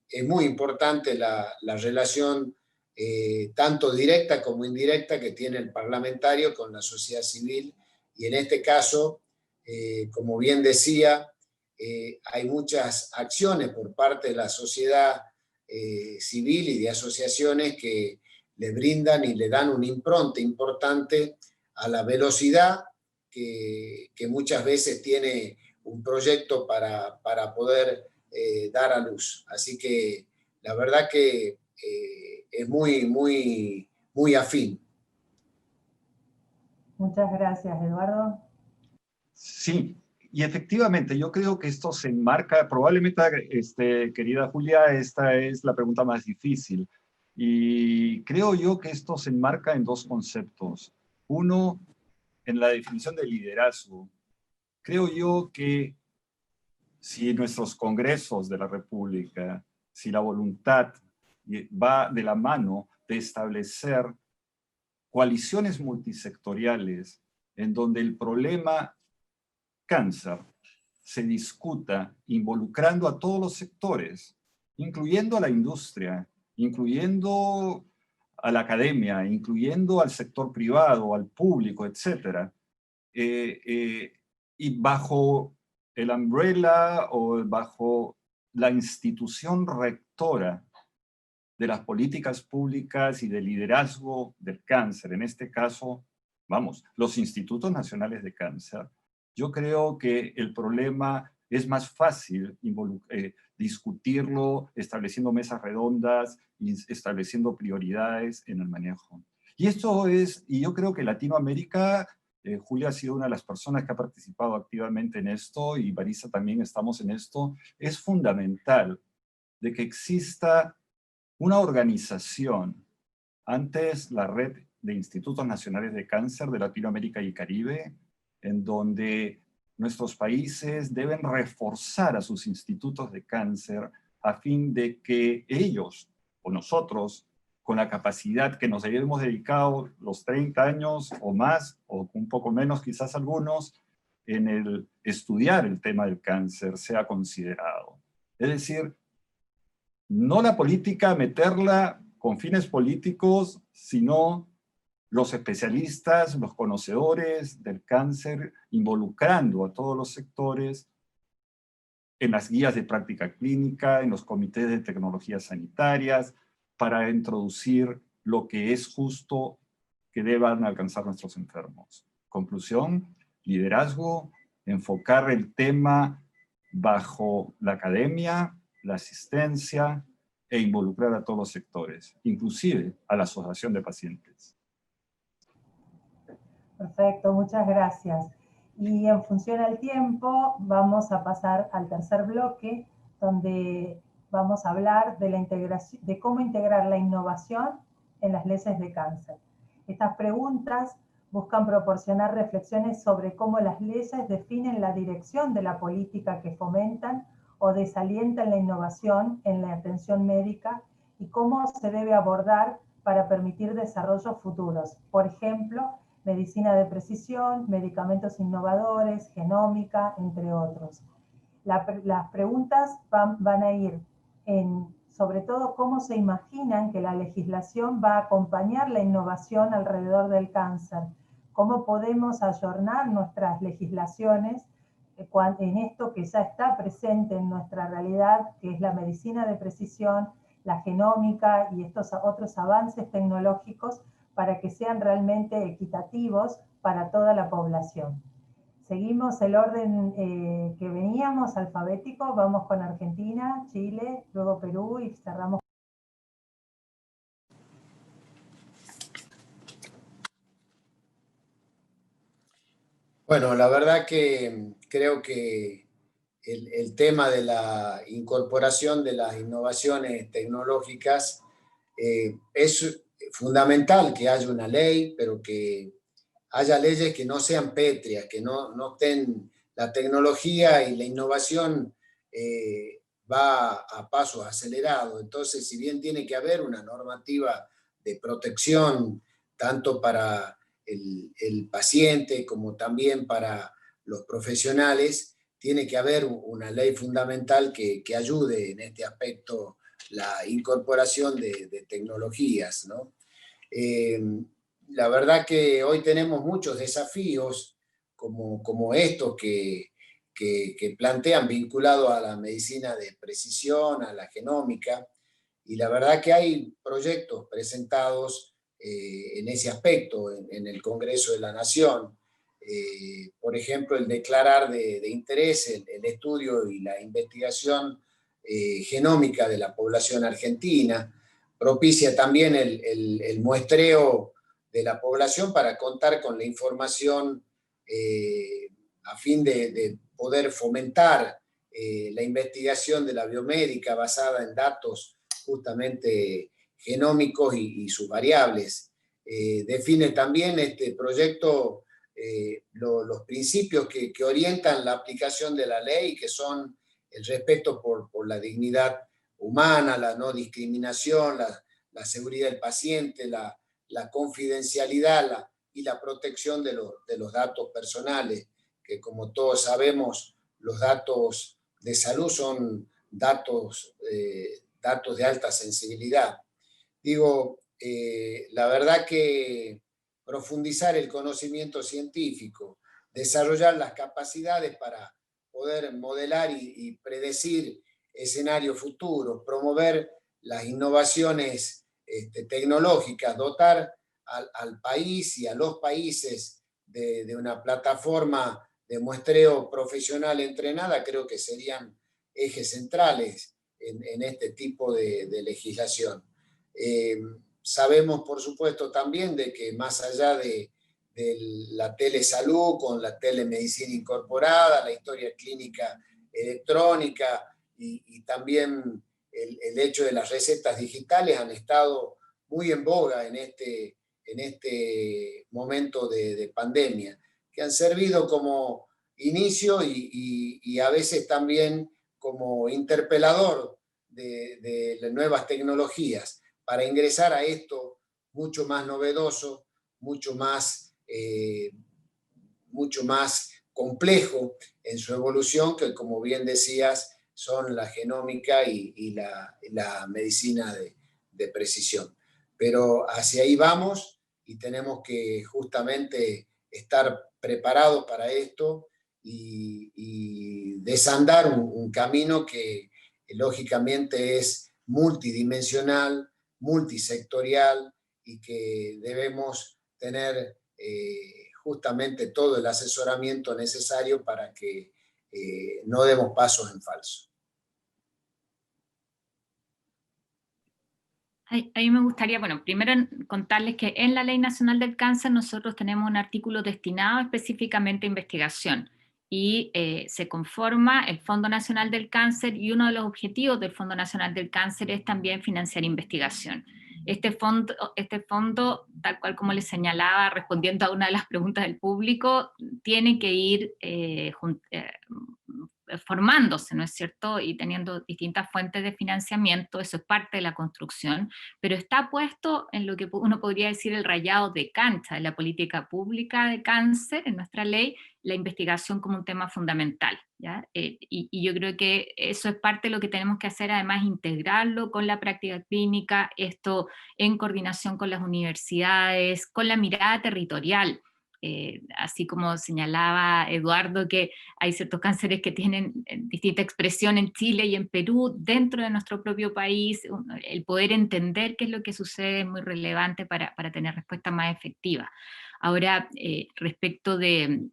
S6: es muy importante la relación tanto directa como indirecta que tiene el parlamentario con la sociedad civil, y en este caso, como bien decía, hay muchas acciones por parte de la sociedad civil y de asociaciones que le brindan y le dan una impronta importante a la velocidad que muchas veces tiene un proyecto para poder dar a luz. Así que la verdad que es muy afín.
S2: Muchas gracias, Eduardo.
S5: Sí, y efectivamente yo creo que esto se enmarca, probablemente, querida Julia, esta es la pregunta más difícil. Y creo yo que esto se enmarca en dos conceptos. Uno, en la definición de liderazgo. Creo yo que si nuestros congresos de la República, si la voluntad va de la mano de establecer coaliciones multisectoriales en donde el problema cáncer se discuta involucrando a todos los sectores, incluyendo a la industria, incluyendo a la academia, incluyendo al sector privado, al público, etc. Y bajo el umbrella o bajo la institución rectora de las políticas públicas y del liderazgo del cáncer, en este caso, vamos, los Institutos Nacionales de Cáncer, yo creo que el problema es más fácil discutirlo estableciendo mesas redondas y estableciendo prioridades en el manejo. Y yo creo que Latinoamérica, Julia ha sido una de las personas que ha participado activamente en esto, y Marisa también estamos en esto, es fundamental de que exista una organización, antes la Red de Institutos Nacionales de Cáncer de Latinoamérica y Caribe, en donde nuestros países deben reforzar a sus institutos de cáncer a fin de que ellos o nosotros, con la capacidad que nos hayamos dedicado los 30 años o más, o un poco menos quizás algunos, en el estudiar el tema del cáncer, sea considerado. Es decir, no la política meterla con fines políticos, sino los especialistas, los conocedores del cáncer, involucrando a todos los sectores en las guías de práctica clínica, en los comités de tecnologías sanitarias, para introducir lo que es justo que deban alcanzar nuestros enfermos. Conclusión, liderazgo, enfocar el tema bajo la academia, la asistencia e involucrar a todos los sectores, inclusive a la asociación de pacientes.
S2: Perfecto, muchas gracias. Y en función al tiempo, vamos a pasar al tercer bloque, donde vamos a hablar de la integración, de cómo integrar la innovación en las leyes de cáncer. Estas preguntas buscan proporcionar reflexiones sobre cómo las leyes definen la dirección de la política que fomentan o desalientan la innovación en la atención médica y cómo se debe abordar para permitir desarrollos futuros. Por ejemplo, medicina de precisión, medicamentos innovadores, genómica, entre otros. Las preguntas van a ir en, sobre todo, cómo se imaginan que la legislación va a acompañar la innovación alrededor del cáncer, cómo podemos ayornar nuestras legislaciones en esto que ya está presente en nuestra realidad, que es la medicina de precisión, la genómica y estos otros avances tecnológicos para que sean realmente equitativos para toda la población. Seguimos el orden que veníamos, alfabético, vamos con Argentina, Chile, luego Perú y cerramos.
S6: Bueno, la verdad que creo que el tema de la incorporación de las innovaciones tecnológicas es fundamental que haya una ley, pero que haya leyes que no sean pétreas, que no estén, la tecnología y la innovación va a pasos acelerados. Entonces, si bien tiene que haber una normativa de protección, tanto para el paciente como también para los profesionales, tiene que haber una ley fundamental que ayude en este aspecto la incorporación de tecnologías, ¿no? La verdad que hoy tenemos muchos desafíos como estos que plantean vinculados a la medicina de precisión, a la genómica, y la verdad que hay proyectos presentados en ese aspecto en el Congreso de la Nación. Por ejemplo, el declarar de interés el estudio y la investigación genómica de la población argentina, propicia también el muestreo de la población para contar con la información a fin de poder fomentar la investigación de la biomédica basada en datos justamente genómicos y sus variables. Define también este proyecto los principios que orientan la aplicación de la ley, que son el respeto por la dignidad humana, la no discriminación, la seguridad del paciente, la confidencialidad y la protección de los datos personales, que como todos sabemos, los datos de salud son datos de alta sensibilidad. Digo, la verdad que profundizar el conocimiento científico, desarrollar las capacidades para poder modelar y predecir escenarios futuros, promover las innovaciones tecnológicas, dotar al país y a los países de una plataforma de muestreo profesional entrenada, creo que serían ejes centrales en este tipo de legislación. Sabemos, por supuesto, también de que más allá de la telesalud, con la telemedicina incorporada, la historia clínica electrónica y también el hecho de las recetas digitales han estado muy en boga en este momento de pandemia, que han servido como inicio y a veces también como interpelador de nuevas tecnologías para ingresar a esto mucho más novedoso, mucho más complejo en su evolución, que como bien decías, son la genómica y la medicina de precisión. Pero hacia ahí vamos y tenemos que justamente estar preparados para esto y desandar un camino que lógicamente es multidimensional, multisectorial y que debemos tener justamente todo el asesoramiento necesario para que no demos pasos en falso.
S3: Ahí me gustaría, bueno, primero contarles que en la Ley Nacional del Cáncer nosotros tenemos un artículo destinado específicamente a investigación y se conforma el Fondo Nacional del Cáncer, y uno de los objetivos del Fondo Nacional del Cáncer es también financiar investigación. Este fondo, tal cual como les señalaba, respondiendo a una de las preguntas del público, tiene que ir formándose, ¿no es cierto? Y teniendo distintas fuentes de financiamiento, eso es parte de la construcción, pero está puesto en lo que uno podría decir el rayado de cancha de la política pública de cáncer, en nuestra ley, la investigación como un tema fundamental, ¿ya? Y yo creo que eso es parte de lo que tenemos que hacer, además integrarlo con la práctica clínica, esto en coordinación con las universidades, con la mirada territorial. Así como señalaba Eduardo, que hay ciertos cánceres que tienen distinta expresión en Chile y en Perú, dentro de nuestro propio país, el poder entender qué es lo que sucede es muy relevante para tener respuestas más efectivas. Ahora, respecto de,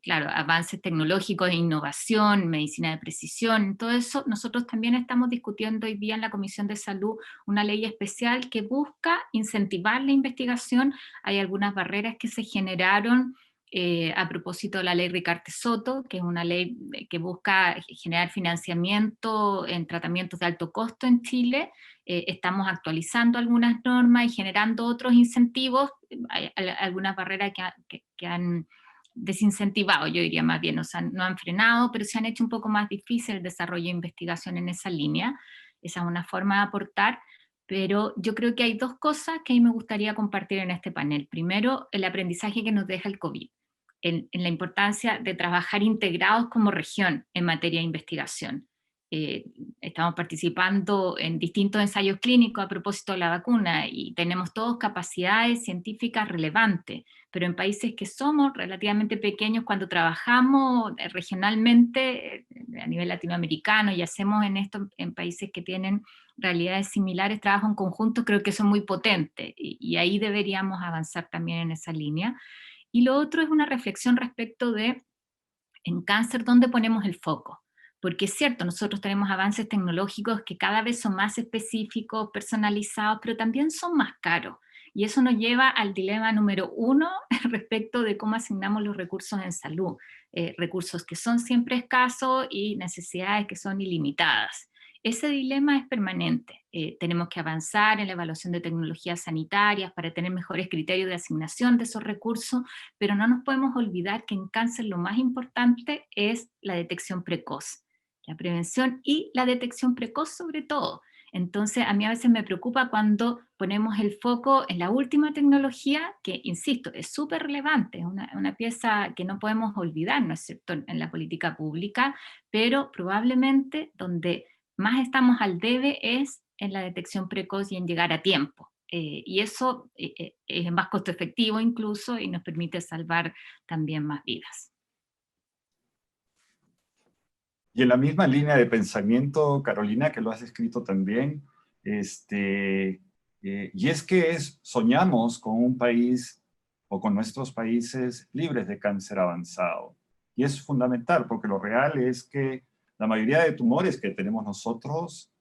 S3: claro, avances tecnológicos e innovación, medicina de precisión, todo eso, nosotros también estamos discutiendo hoy día en la Comisión de Salud una ley especial que busca incentivar la investigación. Hay algunas barreras que se generaron a propósito de la ley Ricarte-Soto, que es una ley que busca generar financiamiento en tratamientos de alto costo en Chile. Estamos actualizando algunas normas y generando otros incentivos. Hay algunas barreras que han desincentivado, yo diría más bien, o sea, no han frenado, pero se han hecho un poco más difícil el desarrollo de investigación en esa línea. Esa es una forma de aportar. Pero yo creo que hay dos cosas que a mí me gustaría compartir en este panel. Primero, el aprendizaje que nos deja el COVID, en la importancia de trabajar integrados como región en materia de investigación. Estamos participando en distintos ensayos clínicos a propósito de la vacuna y tenemos todos capacidades científicas relevantes, pero en países que somos relativamente pequeños, cuando trabajamos regionalmente a nivel latinoamericano y hacemos en esto en países que tienen realidades similares, trabajo en conjunto, creo que eso es muy potente y ahí deberíamos avanzar también en esa línea. Y lo otro es una reflexión respecto de, en cáncer, ¿dónde ponemos el foco? Porque es cierto, nosotros tenemos avances tecnológicos que cada vez son más específicos, personalizados, pero también son más caros. Y eso nos lleva al dilema número 1 respecto de cómo asignamos los recursos en salud. Recursos que son siempre escasos y necesidades que son ilimitadas. Ese dilema es permanente. Tenemos que avanzar en la evaluación de tecnologías sanitarias para tener mejores criterios de asignación de esos recursos, pero no nos podemos olvidar que en cáncer lo más importante es la detección precoz, la prevención y la detección precoz sobre todo. Entonces, a mí a veces me preocupa cuando ponemos el foco en la última tecnología, que, insisto, es súper relevante, es una pieza que no podemos olvidar, ¿no es cierto?, en la política pública, pero probablemente donde más estamos al debe es en la detección precoz y en llegar a tiempo. Y eso es más costo efectivo incluso y nos permite salvar también más vidas.
S5: Y en la misma línea de pensamiento, Carolina, que lo has escrito también, y es que soñamos con un país o con nuestros países libres de cáncer avanzado. Y es fundamental porque lo real es que la mayoría de tumores que tenemos nosotros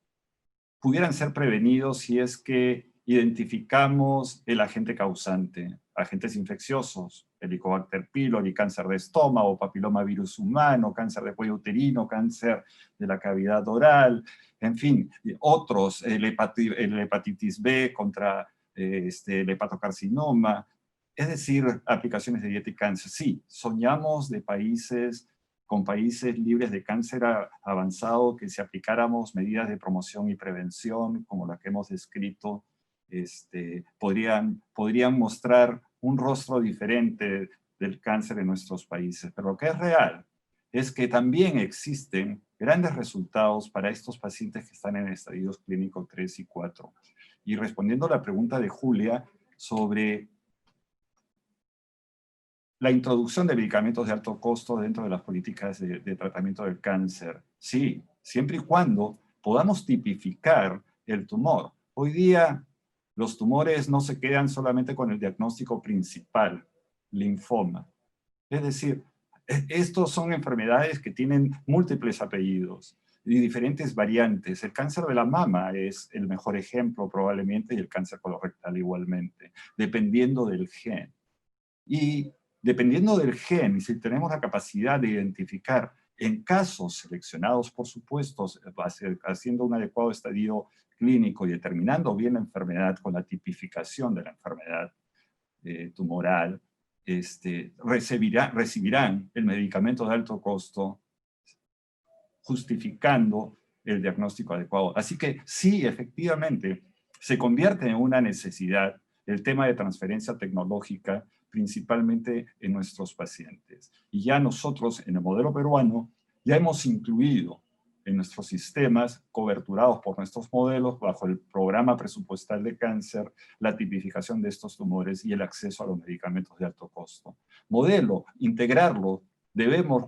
S5: pudieran ser prevenidos si es que identificamos el agente causante, agentes infecciosos, Helicobacter pylori, cáncer de estómago, papilomavirus humano, cáncer de cuello uterino, cáncer de la cavidad oral, en fin, otros, el hepatitis B contra el hepatocarcinoma, es decir, aplicaciones de dieta y cáncer. Sí, soñamos de países con países libres de cáncer avanzado, que si aplicáramos medidas de promoción y prevención, como la que hemos descrito, podrían mostrar un rostro diferente del cáncer en nuestros países. Pero lo que es real es que también existen grandes resultados para estos pacientes que están en estadios clínicos 3 y 4. Y respondiendo a la pregunta de Julia sobre la introducción de medicamentos de alto costo dentro de las políticas de tratamiento del cáncer. Sí, siempre y cuando podamos tipificar el tumor. Hoy día los tumores no se quedan solamente con el diagnóstico principal, linfoma. Es decir, estos son enfermedades que tienen múltiples apellidos y diferentes variantes. El cáncer de la mama es el mejor ejemplo probablemente, y el cáncer colorectal igualmente, dependiendo del gen. Y dependiendo del gen, y si tenemos la capacidad de identificar en casos seleccionados, por supuesto, haciendo un adecuado estadio clínico y determinando bien la enfermedad con la tipificación de la enfermedad tumoral, recibirán el medicamento de alto costo justificando el diagnóstico adecuado. Así que sí, efectivamente, se convierte en una necesidad el tema de transferencia tecnológica, principalmente en nuestros pacientes. Y ya nosotros, en el modelo peruano, ya hemos incluido en nuestros sistemas, coberturados por nuestros modelos, bajo el programa presupuestal de cáncer, la tipificación de estos tumores y el acceso a los medicamentos de alto costo. Modelo, integrarlo,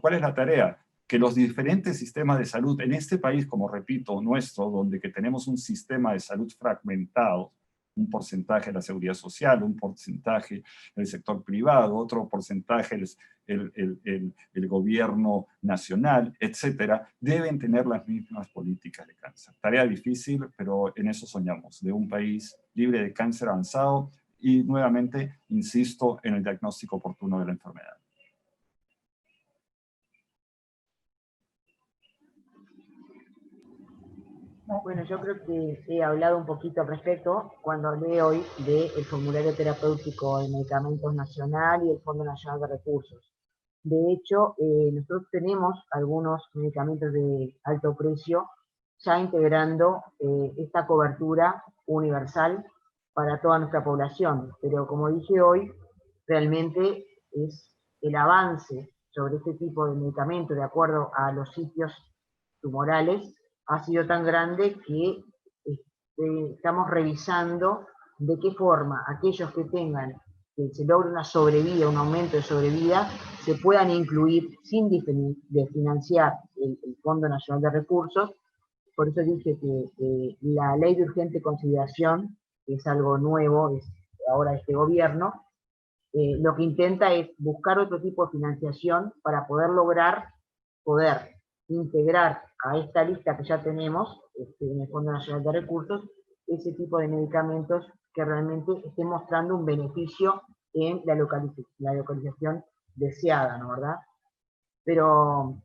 S5: ¿cuál es la tarea? Que los diferentes sistemas de salud en este país, como repito, nuestro, donde que tenemos un sistema de salud fragmentado, un porcentaje de la seguridad social, un porcentaje del sector privado, otro porcentaje el gobierno nacional, etcétera, deben tener las mismas políticas de cáncer. Tarea difícil, pero en eso soñamos, de un país libre de cáncer avanzado y nuevamente, insisto, en el diagnóstico oportuno de la enfermedad.
S4: Bueno, yo creo que he hablado un poquito al respecto cuando hablé hoy del formulario terapéutico de medicamentos nacional y el Fondo Nacional de Recursos. De hecho, nosotros tenemos algunos medicamentos de alto precio ya integrando esta cobertura universal para toda nuestra población. Pero como dije hoy, realmente es el avance sobre este tipo de medicamentos de acuerdo a los sitios tumorales ha sido tan grande que estamos revisando de qué forma aquellos que tengan, que se logre una sobrevida, un aumento de sobrevida, se puedan incluir sin financiar el Fondo Nacional de Recursos. Por eso dije que la ley de urgente consideración, que es algo nuevo, es ahora de este gobierno, lo que intenta es buscar otro tipo de financiación para poder lograr, integrar a esta lista que ya tenemos en el Fondo Nacional de Recursos, ese tipo de medicamentos que realmente estén mostrando un beneficio en la localización deseada, ¿no, verdad? Pero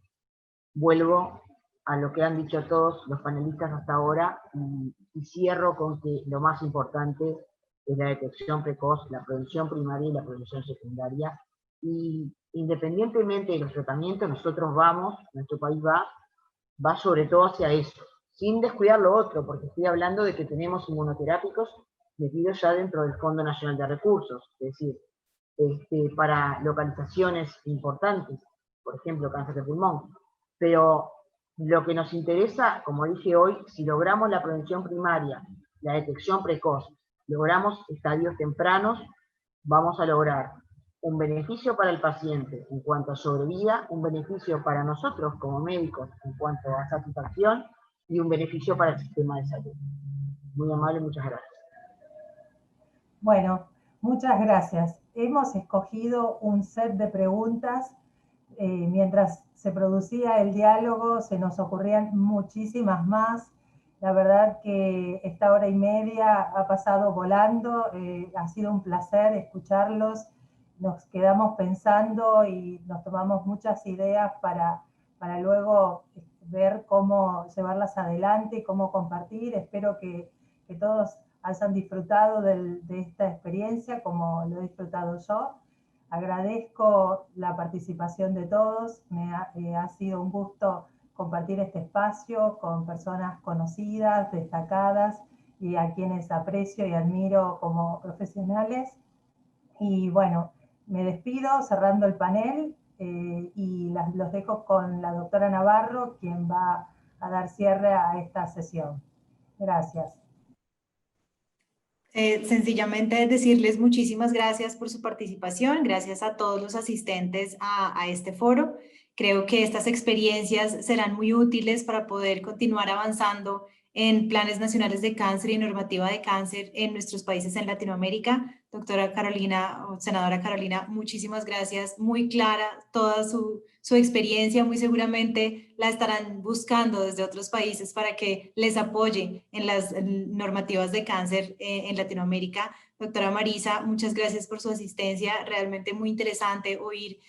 S4: vuelvo a lo que han dicho todos los panelistas hasta ahora y cierro con que lo más importante es la detección precoz, la prevención primaria y la prevención secundaria. Y independientemente de los tratamientos, nuestro país va sobre todo hacia eso, sin descuidar lo otro, porque estoy hablando de que tenemos inmunoterápicos metidos ya dentro del Fondo Nacional de Recursos, es decir, para localizaciones importantes, por ejemplo, cáncer de pulmón. Pero lo que nos interesa, como dije hoy, si logramos la prevención primaria, la detección precoz, logramos estadios tempranos, vamos a lograr un beneficio para el paciente en cuanto a sobrevida, un beneficio para nosotros como médicos en cuanto a satisfacción y un beneficio para el sistema de salud. Muy amable, muchas gracias.
S2: Bueno, muchas gracias. Hemos escogido un set de preguntas. Mientras se producía el diálogo se nos ocurrían muchísimas más. La verdad que esta hora y media ha pasado volando. Ha sido un placer escucharlos. Nos quedamos pensando y nos tomamos muchas ideas para luego ver cómo llevarlas adelante y cómo compartir. Espero que todos hayan disfrutado de esta experiencia como lo he disfrutado yo. Agradezco la participación de todos. Ha sido un gusto compartir este espacio con personas conocidas, destacadas y a quienes aprecio y admiro como profesionales. Y bueno, me despido cerrando el panel y los dejo con la doctora Navarro, quien va a dar cierre a esta sesión. Gracias.
S1: Sencillamente decirles muchísimas gracias por su participación, gracias a todos los asistentes a este foro. Creo que estas experiencias serán muy útiles para poder continuar avanzando en planes nacionales de cáncer y normativa de cáncer en nuestros países en Latinoamérica. Doctora Carolina, o senadora Carolina, muchísimas gracias, muy clara toda su experiencia, muy seguramente la estarán buscando desde otros países para que les apoye en las normativas de cáncer en Latinoamérica. Doctora Marisa, muchas gracias por su asistencia, realmente muy interesante oír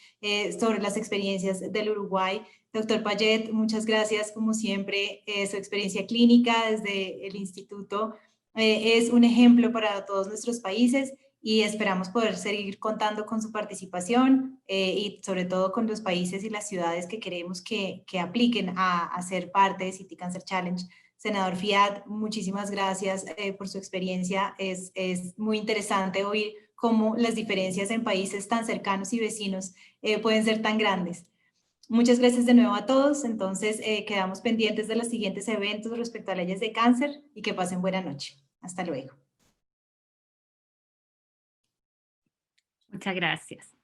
S1: sobre las experiencias del Uruguay. Doctor Payet, muchas gracias como siempre, su experiencia clínica desde el instituto es un ejemplo para todos nuestros países y esperamos poder seguir contando con su participación y sobre todo con los países y las ciudades que queremos que apliquen a ser parte de City Cancer Challenge. Senador Fiat, muchísimas gracias por su experiencia. Es muy interesante oír cómo las diferencias en países tan cercanos y vecinos pueden ser tan grandes. Muchas gracias de nuevo a todos. Entonces, quedamos pendientes de los siguientes eventos respecto a leyes de cáncer y que pasen buena noche. Hasta luego.
S3: Muchas gracias.